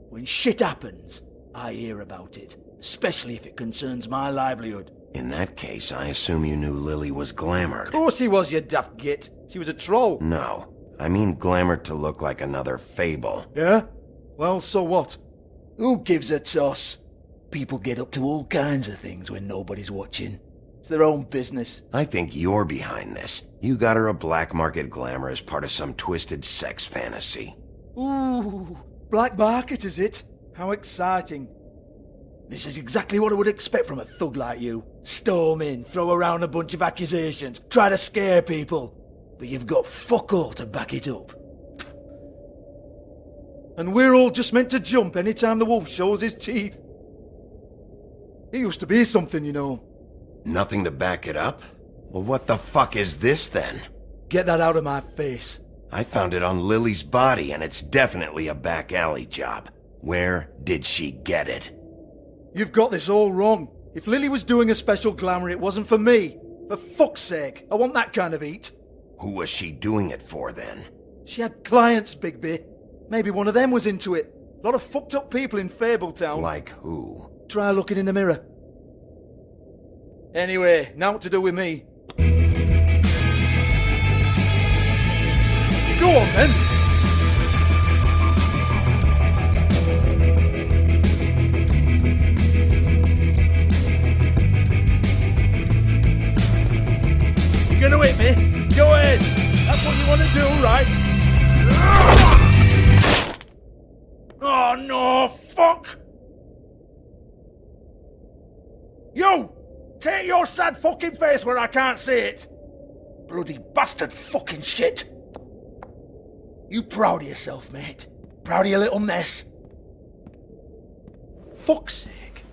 When shit happens, I hear about it. Especially if it concerns my livelihood. In that case, I assume you knew Lily was glamored. Of course she was, you daft git. She was a troll. No. I mean glamored to look like another Fable. Yeah? Well, so what? Who gives a toss? People get up to all kinds of things when nobody's watching. It's their own business. I think you're behind this. You got her a black market glamour as part of some twisted sex fantasy. Ooh, black market is it? How exciting. This is exactly what I would expect from a thug like you. Storm in, throw around a bunch of accusations, try to scare people. But you've got fuck all to back it up. And we're all just meant to jump any time the wolf shows his teeth. It used to be something, you know. Nothing to back it up? Well, what the fuck is this then? Get that out of my face. I found it on Lily's body, and it's definitely a back alley job. Where did she get it? You've got this all wrong. If Lily was doing a special glamour, it wasn't for me. For fuck's sake, I want that kind of eat. Who was she doing it for, then? She had clients, Bigby. Maybe one of them was into it. A lot of fucked up people in Fabletown. Like who? Try looking in the mirror. Anyway, now what to do with me? Go on, then. You're gonna hit me? Go ahead. That's what you want to do, right? Oh, no, fuck! You! Take your sad fucking face where I can't see it! Bloody bastard fucking shit! You proud of yourself, mate? Proud of your little mess? Fuck's sake.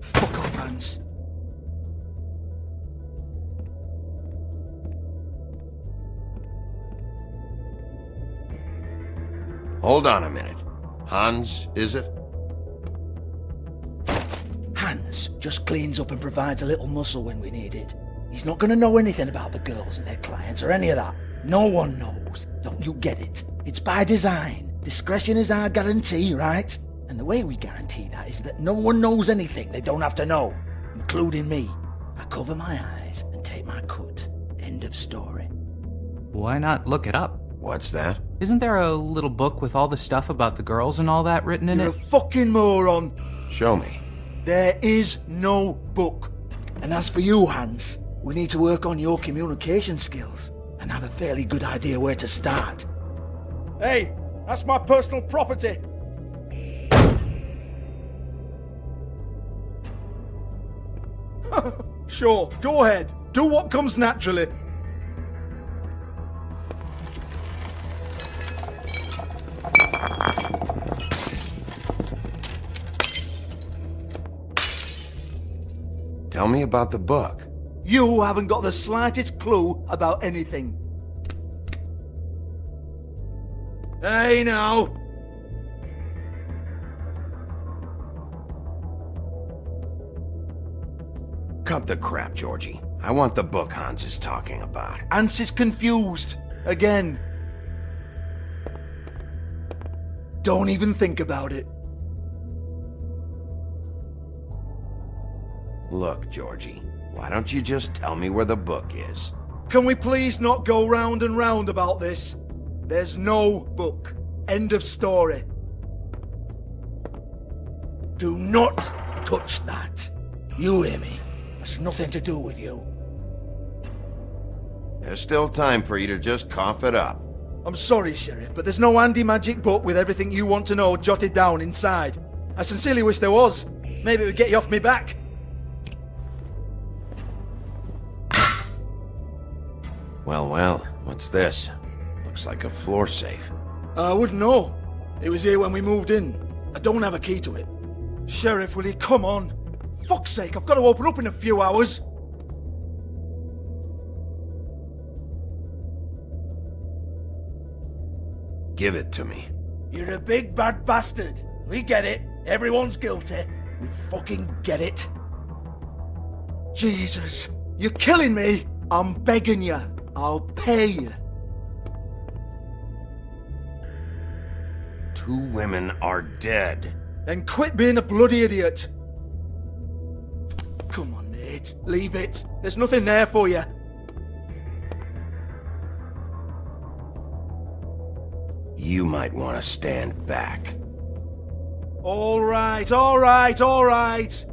Fuck off, Hans. Hold on a minute. Hans, is it? Hans just cleans up and provides a little muscle when we need it. He's not going to know anything about the girls and their clients or any of that. No one knows. Don't you get it? It's by design. Discretion is our guarantee, right? And the way we guarantee that is that no one knows anything they don't have to know, including me. I cover my eyes and take my cut. End of story. Why not look it up? What's that? Isn't there a little book with all the stuff about the girls and all that written in You're it? a fucking moron. Show me. There is no book. And as for you, Hans, we need to work on your communication skills and have a fairly good idea where to start. Hey, that's my personal property. Sure, go ahead. Do what comes naturally. Tell me about the book. You haven't got the slightest clue about anything. Hey, now. Cut the crap, Georgie. I want the book Hans is talking about. Hans is confused. Again. Don't even think about it. Look, Georgie, why don't you just tell me where the book is? Can we please not go round and round about this? There's no book. End of story. Do not touch that. You hear me? It's nothing to do with you. There's still time for you to just cough it up. I'm sorry, Sheriff, but there's no handy magic book with everything you want to know jotted down inside. I sincerely wish there was. Maybe it would get you off me back. Well, what's this? Looks like a floor safe. I wouldn't know. It was here when we moved in. I don't have a key to it. Sheriff, will you come on? Fuck's sake, I've got to open up in a few hours. Give it to me. You're a big bad bastard. We get it. Everyone's guilty. We fucking get it. Jesus, you're killing me. I'm begging you. I'll pay you. 2 women are dead. Then quit being a bloody idiot. Come on, Nate. Leave it. There's nothing there for you. You might want to stand back. All right, all right, all right.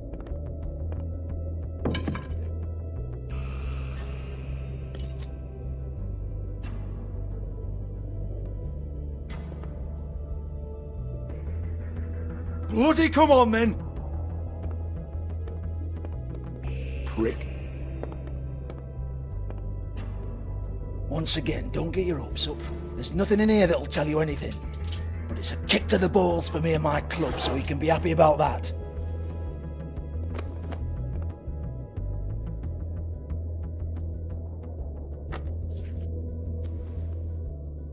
Bloody come on, then. Prick. Once again, don't get your hopes up. There's nothing in here that'll tell you anything. But it's a kick to the balls for me and my club, so you can be happy about that.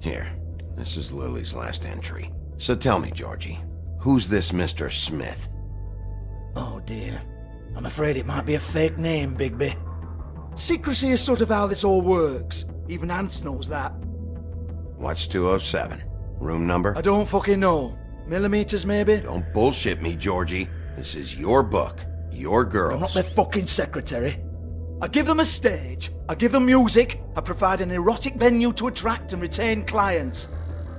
Here, this is Lily's last entry. So tell me, Georgie, who's this Mr. Smith? Oh dear. I'm afraid it might be a fake name, Bigby. Secrecy is sort of how this all works. Even Hans knows that. What's 207? Room number? I don't fucking know. Millimeters, maybe? Don't bullshit me, Georgie. This is your book. Your girls. I'm not their fucking secretary. I give them a stage. I give them music. I provide an erotic venue to attract and retain clients.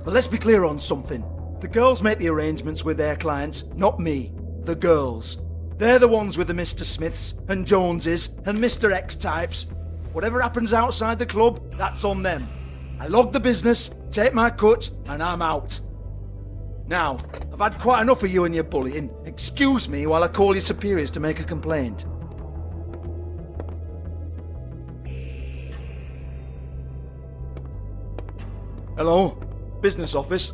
But let's be clear on something. The girls make the arrangements with their clients, not me. The girls. They're the ones with the Mr. Smiths and Joneses and Mr. X types. Whatever happens outside the club, that's on them. I log the business, take my cut, and I'm out. Now, I've had quite enough of you and your bullying. Excuse me while I call your superiors to make a complaint. Hello? Business office?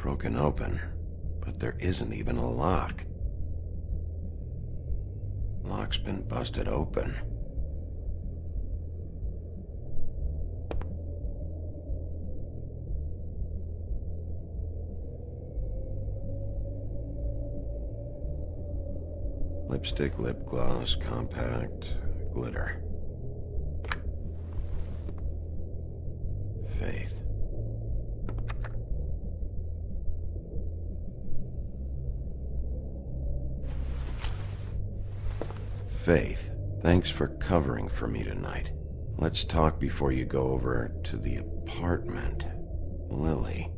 broken open, but there isn't even a lock. Lock's been busted open. Lipstick, lip gloss, compact, glitter. Faith. Faith, thanks for covering for me tonight. Let's talk before you go over to the apartment. Lily.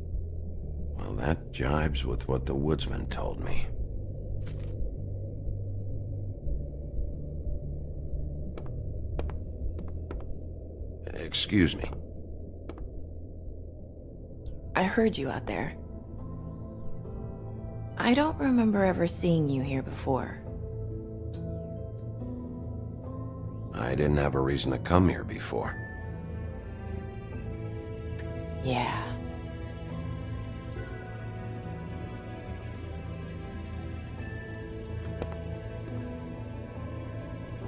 Well, that jibes with what the woodsman told me. Excuse me. I heard you out there. I don't remember ever seeing you here before. I didn't have a reason to come here before. Yeah.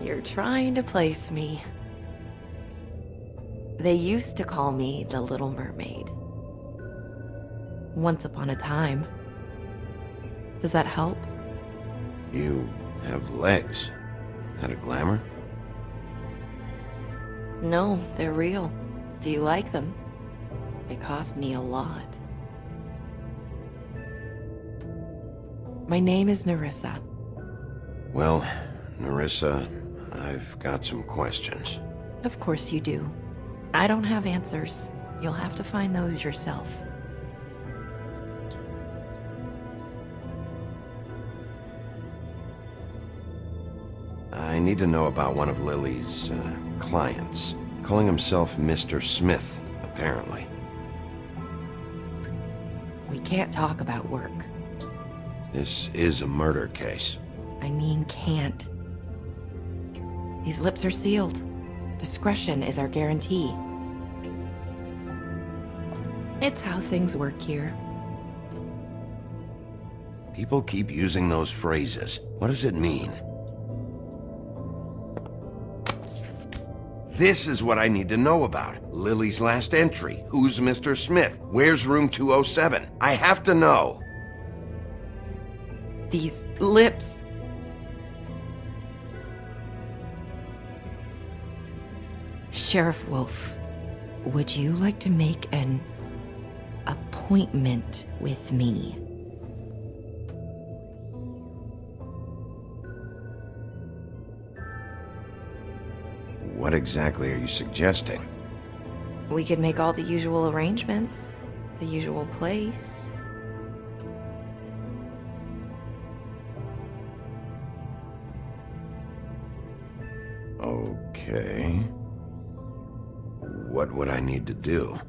You're trying to place me. They used to call me the Little Mermaid. Once upon a time. Does that help? You have legs. That a glamour? No, they're real. Do you like them? They cost me a lot. My name is Nerissa. Well, Nerissa, I've got some questions. Of course you do. I don't have answers. You'll have to find those yourself. I need to know about one of Lily's clients, calling himself Mr. Smith, apparently. We can't talk about work. This is a murder case. I mean can't. These lips are sealed. Discretion is our guarantee. It's how things work here. People keep using those phrases. What does it mean? This is what I need to know about. Lily's last entry. Who's Mr. Smith? Where's room 207? I have to know. These lips. Sheriff Wolf, would you like to make an appointment with me? What exactly are you suggesting? We could make all the usual arrangements. The usual place. Okay. What would I need to do?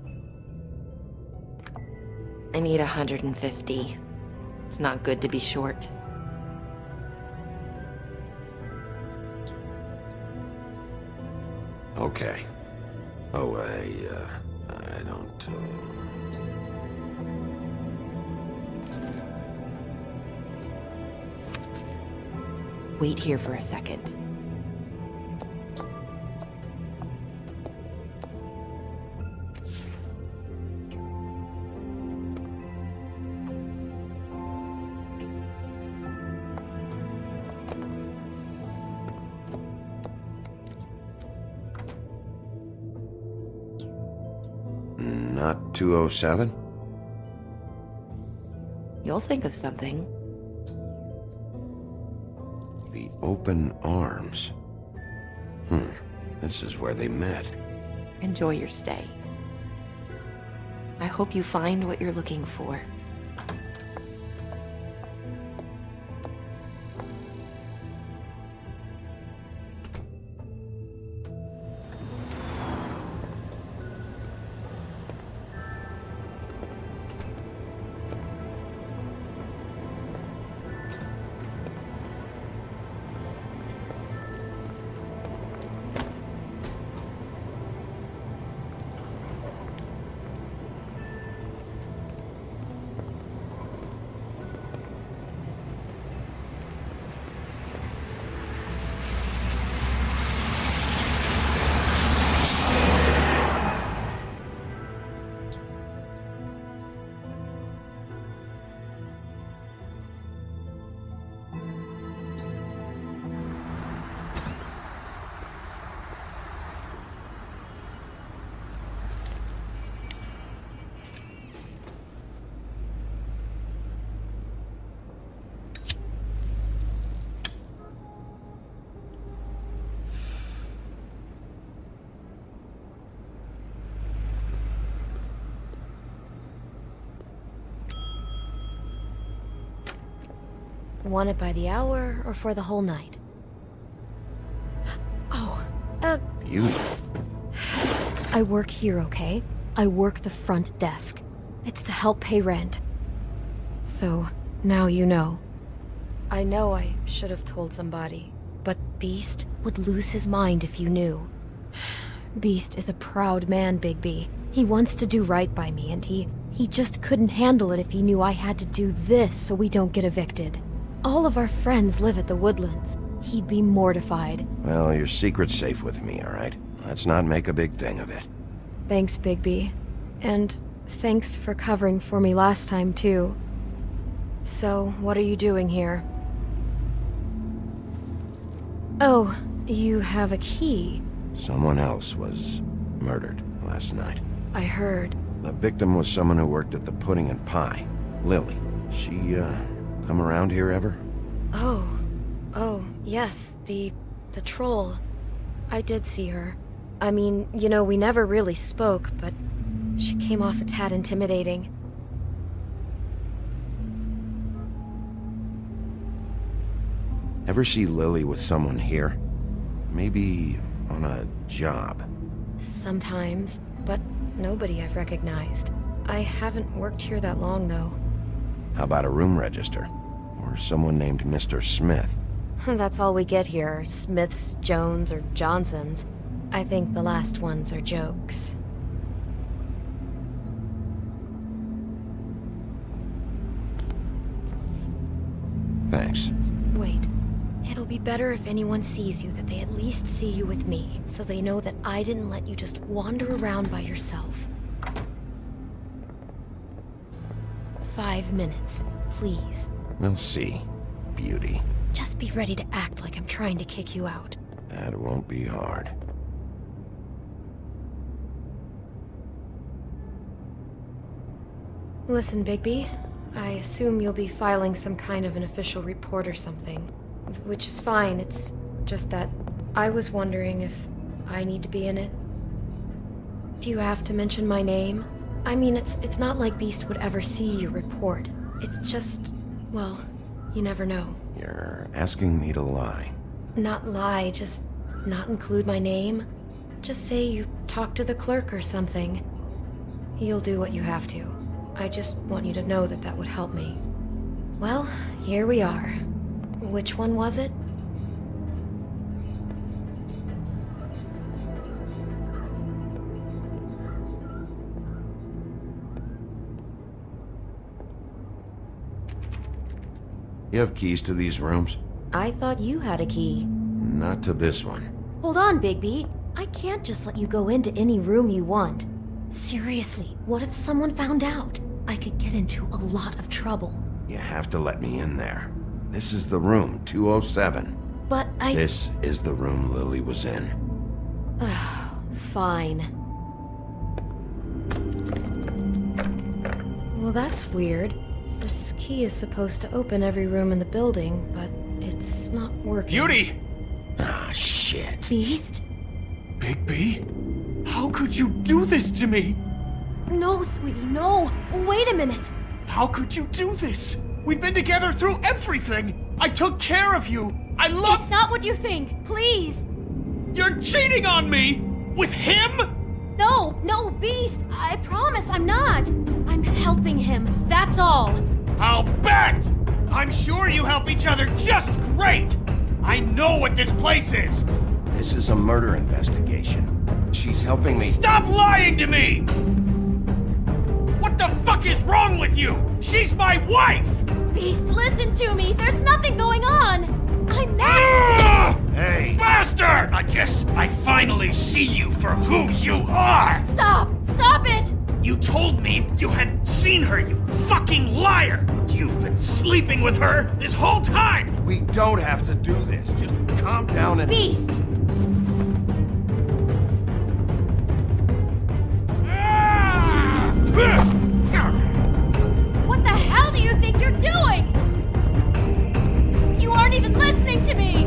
I need 150. It's not good to be short. Okay. Oh, I don't, Wait here for a second. Not 207? You'll think of something. The open arms. This is where they met. Enjoy your stay. I hope you find what you're looking for. Want it by the hour or for the whole night? Oh, Beauty. I work here, okay? I work the front desk. It's to help pay rent. So, now you know. I know I should have told somebody, but Beast would lose his mind if you knew. Beast is a proud man, Bigby. He wants to do right by me, and he just couldn't handle it if he knew I had to do this so we don't get evicted. All of our friends live at the Woodlands. He'd be mortified. Well, your secret's safe with me, all right? Let's not make a big thing of it. Thanks, Bigby. And thanks for covering for me last time, too. So, what are you doing here? Oh, you have a key. Someone else was murdered last night. I heard. The victim was someone who worked at the Pudding and Pie. Lily. She, come around here ever? Oh, yes, the troll. I did see her. I mean, you know, we never really spoke, but she came off a tad intimidating. Ever see Lily with someone here? Maybe on a job. Sometimes, but nobody I've recognized. I haven't worked here that long, though. How about a room register? Or someone named Mr. Smith? That's all we get here, Smiths, Jones, or Johnsons. I think the last ones are jokes. Thanks. Wait. It'll be better if anyone sees you that they at least see you with me, so they know that I didn't let you just wander around by yourself. 5 minutes, please. We'll see, beauty. Just be ready to act like I'm trying to kick you out. That won't be hard. Listen, Bigby. I assume you'll be filing some kind of an official report or something. Which is fine, it's just that I was wondering if I need to be in it. Do you have to mention my name? I mean, it's not like Beast would ever see your report. It's just, well, you never know. You're asking me to lie. Not lie, just not include my name. Just say you talked to the clerk or something. You'll do what you have to. I just want you to know that that would help me. Well, here we are. Which one was it? You have keys to these rooms? I thought you had a key. Not to this one. Hold on, Bigby. I can't just let you go into any room you want. Seriously, what if someone found out? I could get into a lot of trouble. You have to let me in there. This is the room, 207. But This is the room Lily was in. Fine. Well, that's weird. This key is supposed to open every room in the building, but it's not working. Beauty! Ah, shit. Beast? Bigby? How could you do this to me? No, sweetie, no. Wait a minute. How could you do this? We've been together through everything. I took care of you. I love... It's not what you think. Please. You're cheating on me! With him? No, Beast. I promise I'm not. I'm helping him. That's all. I'll bet! I'm sure you help each other just great! I know what this place is! This is a murder investigation. She's helping me... Stop lying to me! What the fuck is wrong with you? She's my wife! Beast, listen to me. There's nothing going on. I'm not... Hey! Bastard! I guess I finally see you for who you are! Stop! Stop it! You told me you had seen her, you fucking liar! You've been sleeping with her this whole time! We don't have to do this. Just calm down and... Beast! What the hell do you think you're doing? You aren't even listening to me!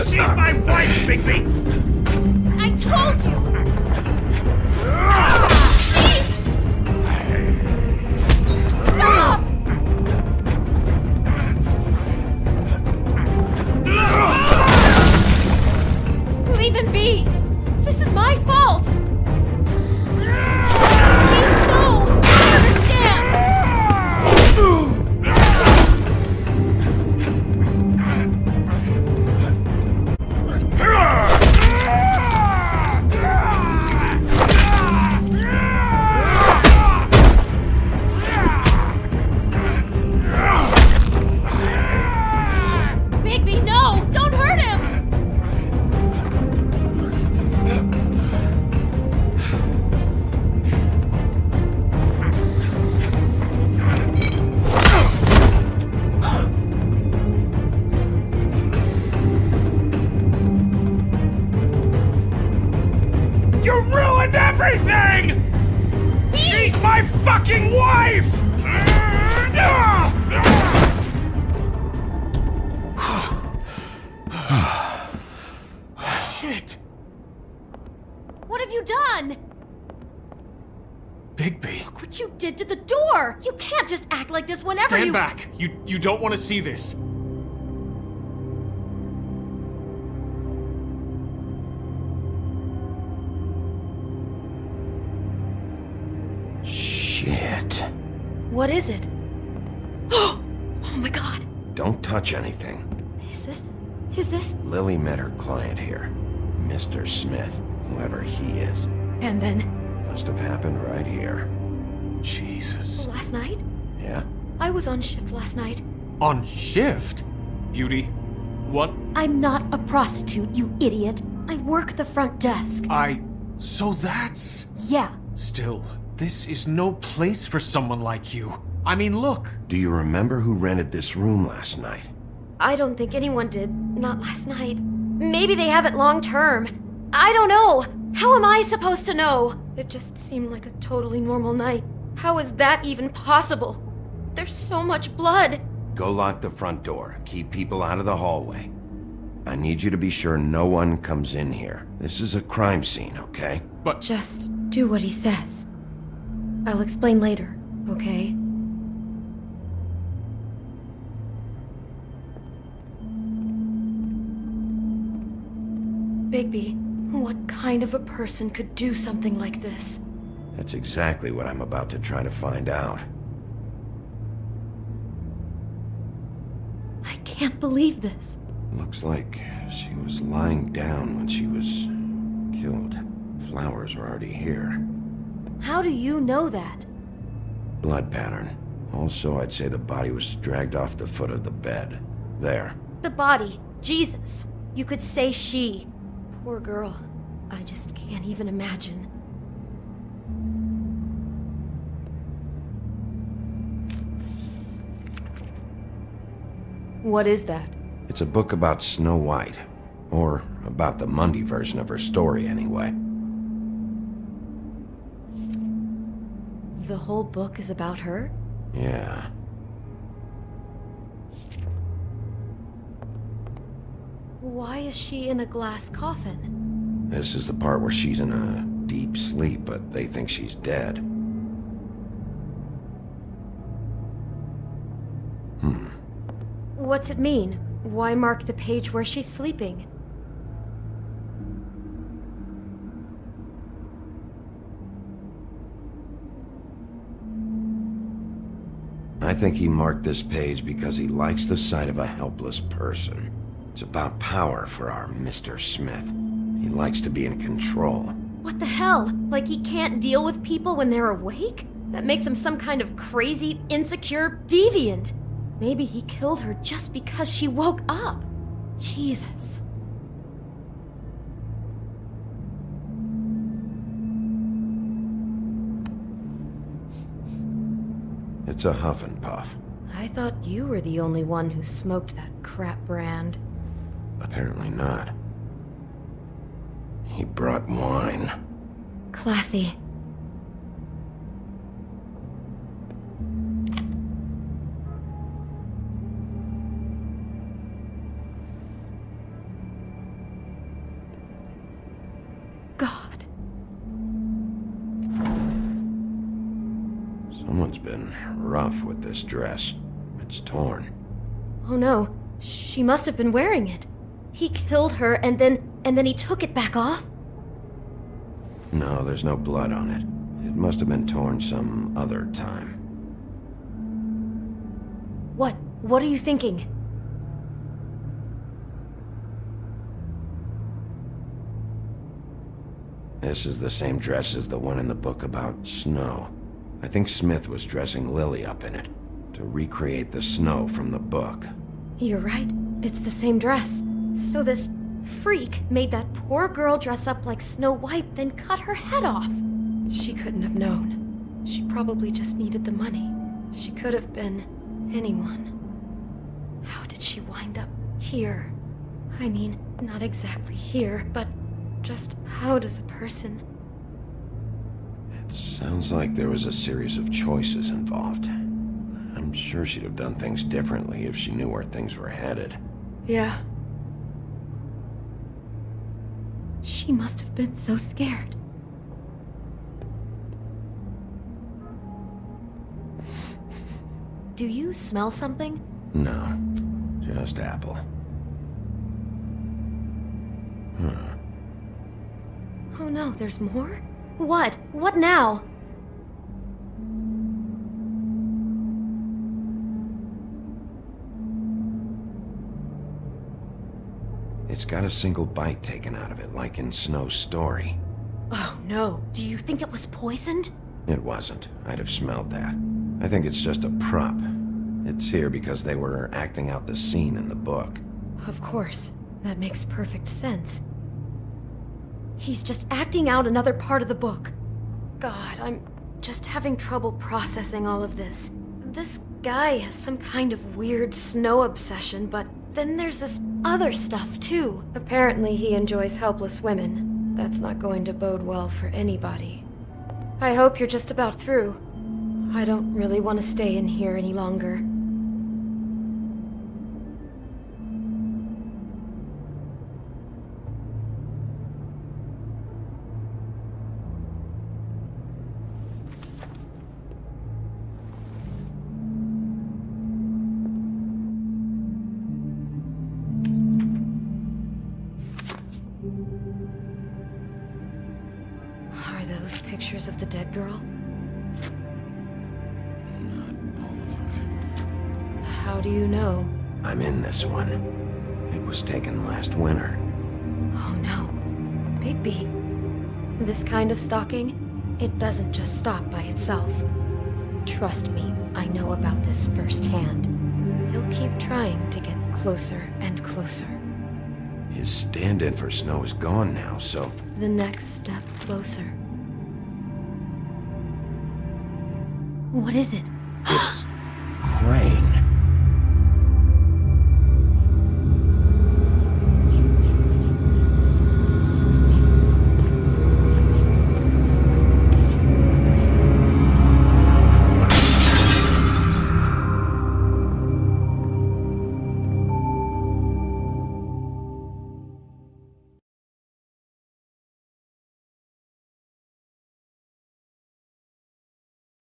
She's my wife, Bigby! I told you! Beast! Stop! fucking wife! Shit! What have you done? Bigby. Look what you did to the door! You can't just act like this whenever Stand you- back! You don't want to see this. Shit. What is it? Oh my god. Don't touch anything. Is this? Lily met her client here. Mr. Smith, whoever he is. And then? Must have happened right here. Jesus. Last night? Yeah? I was on shift last night. On shift? Beauty, what? I'm not a prostitute, you idiot. I work the front desk. So that's... Yeah. Still, this is no place for someone like you. I mean, look. Do you remember who rented this room last night? I don't think anyone did. Not last night. Maybe they have it long term. I don't know. How am I supposed to know? It just seemed like a totally normal night. How is that even possible? There's so much blood. Go lock the front door. Keep people out of the hallway. I need you to be sure no one comes in here. This is a crime scene, okay? But... Just do what he says. I'll explain later, okay? Bigby, what kind of a person could do something like this? That's exactly what I'm about to try to find out. I can't believe this. Looks like she was lying down when she was killed. Flowers were already here. How do you know that? Blood pattern. Also, I'd say the body was dragged off the foot of the bed. There. The body. Jesus. You could say she. Poor girl. I just can't even imagine. What is that? It's a book about Snow White. Or about the Mundy version of her story, anyway. The whole book is about her? Yeah. Why is she in a glass coffin? This is the part where she's in a deep sleep, but they think she's dead. What's it mean? Why mark the page where she's sleeping? I think he marked this page because he likes the sight of a helpless person. It's about power for our Mr. Smith. He likes to be in control. What the hell? Like he can't deal with people when they're awake? That makes him some kind of crazy, insecure deviant. Maybe he killed her just because she woke up. Jesus. It's a huff and puff. I thought you were the only one who smoked that crap brand. Apparently not. He brought wine. Classy. God. Someone's been rough with this dress. It's torn. Oh no, she must have been wearing it. He killed her and then he took it back off? No, there's no blood on it. It must have been torn some other time. What are you thinking? This is the same dress as the one in the book about snow. I think Smith was dressing Lily up in it, to recreate the snow from the book. You're right. It's the same dress. So this freak made that poor girl dress up like Snow White, then cut her head off. She couldn't have known. She probably just needed the money. She could have been anyone. How did she wind up here? I mean, not exactly here, but just how does a person... Sounds like there was a series of choices involved. I'm sure she'd have done things differently if she knew where things were headed. Yeah. She must have been so scared. Do you smell something? No, just apple. Huh. Oh no, there's more? What? What now? It's got a single bite taken out of it, like in Snow's story. Oh no, do you think it was poisoned? It wasn't. I'd have smelled that. I think it's just a prop. It's here because they were acting out the scene in the book. Of course. That makes perfect sense. He's just acting out another part of the book. God, I'm just having trouble processing all of this. This guy has some kind of weird Snow obsession, but then there's this other stuff too. Apparently he enjoys helpless women. That's not going to bode well for anybody. I hope you're just about through. I don't really want to stay in here any longer. Are those pictures of the dead girl? How do you know? I'm in this one. It was taken last winter. Oh no. Bigby. This kind of stalking, it doesn't just stop by itself. Trust me, I know about this firsthand. He'll keep trying to get closer and closer. His stand-in for Snow is gone now, so... The next step closer. What is it? It's... Crane.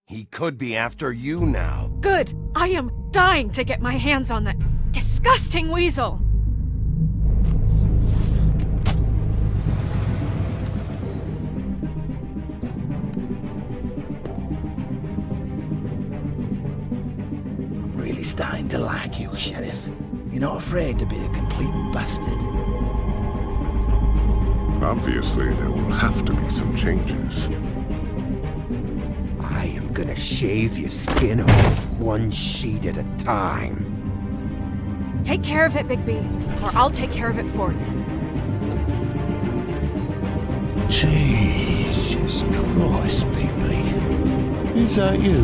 He could be after you now. Good! I am dying to get my hands on that disgusting weasel! I'm really starting to like you, Sheriff. You're not afraid to be a complete bastard. Obviously, there will have to be some changes. I am gonna shave your skin off one sheet at a time. Take care of it, Bigby, or I'll take care of it for you. Jesus Christ, Bigby. Is that you?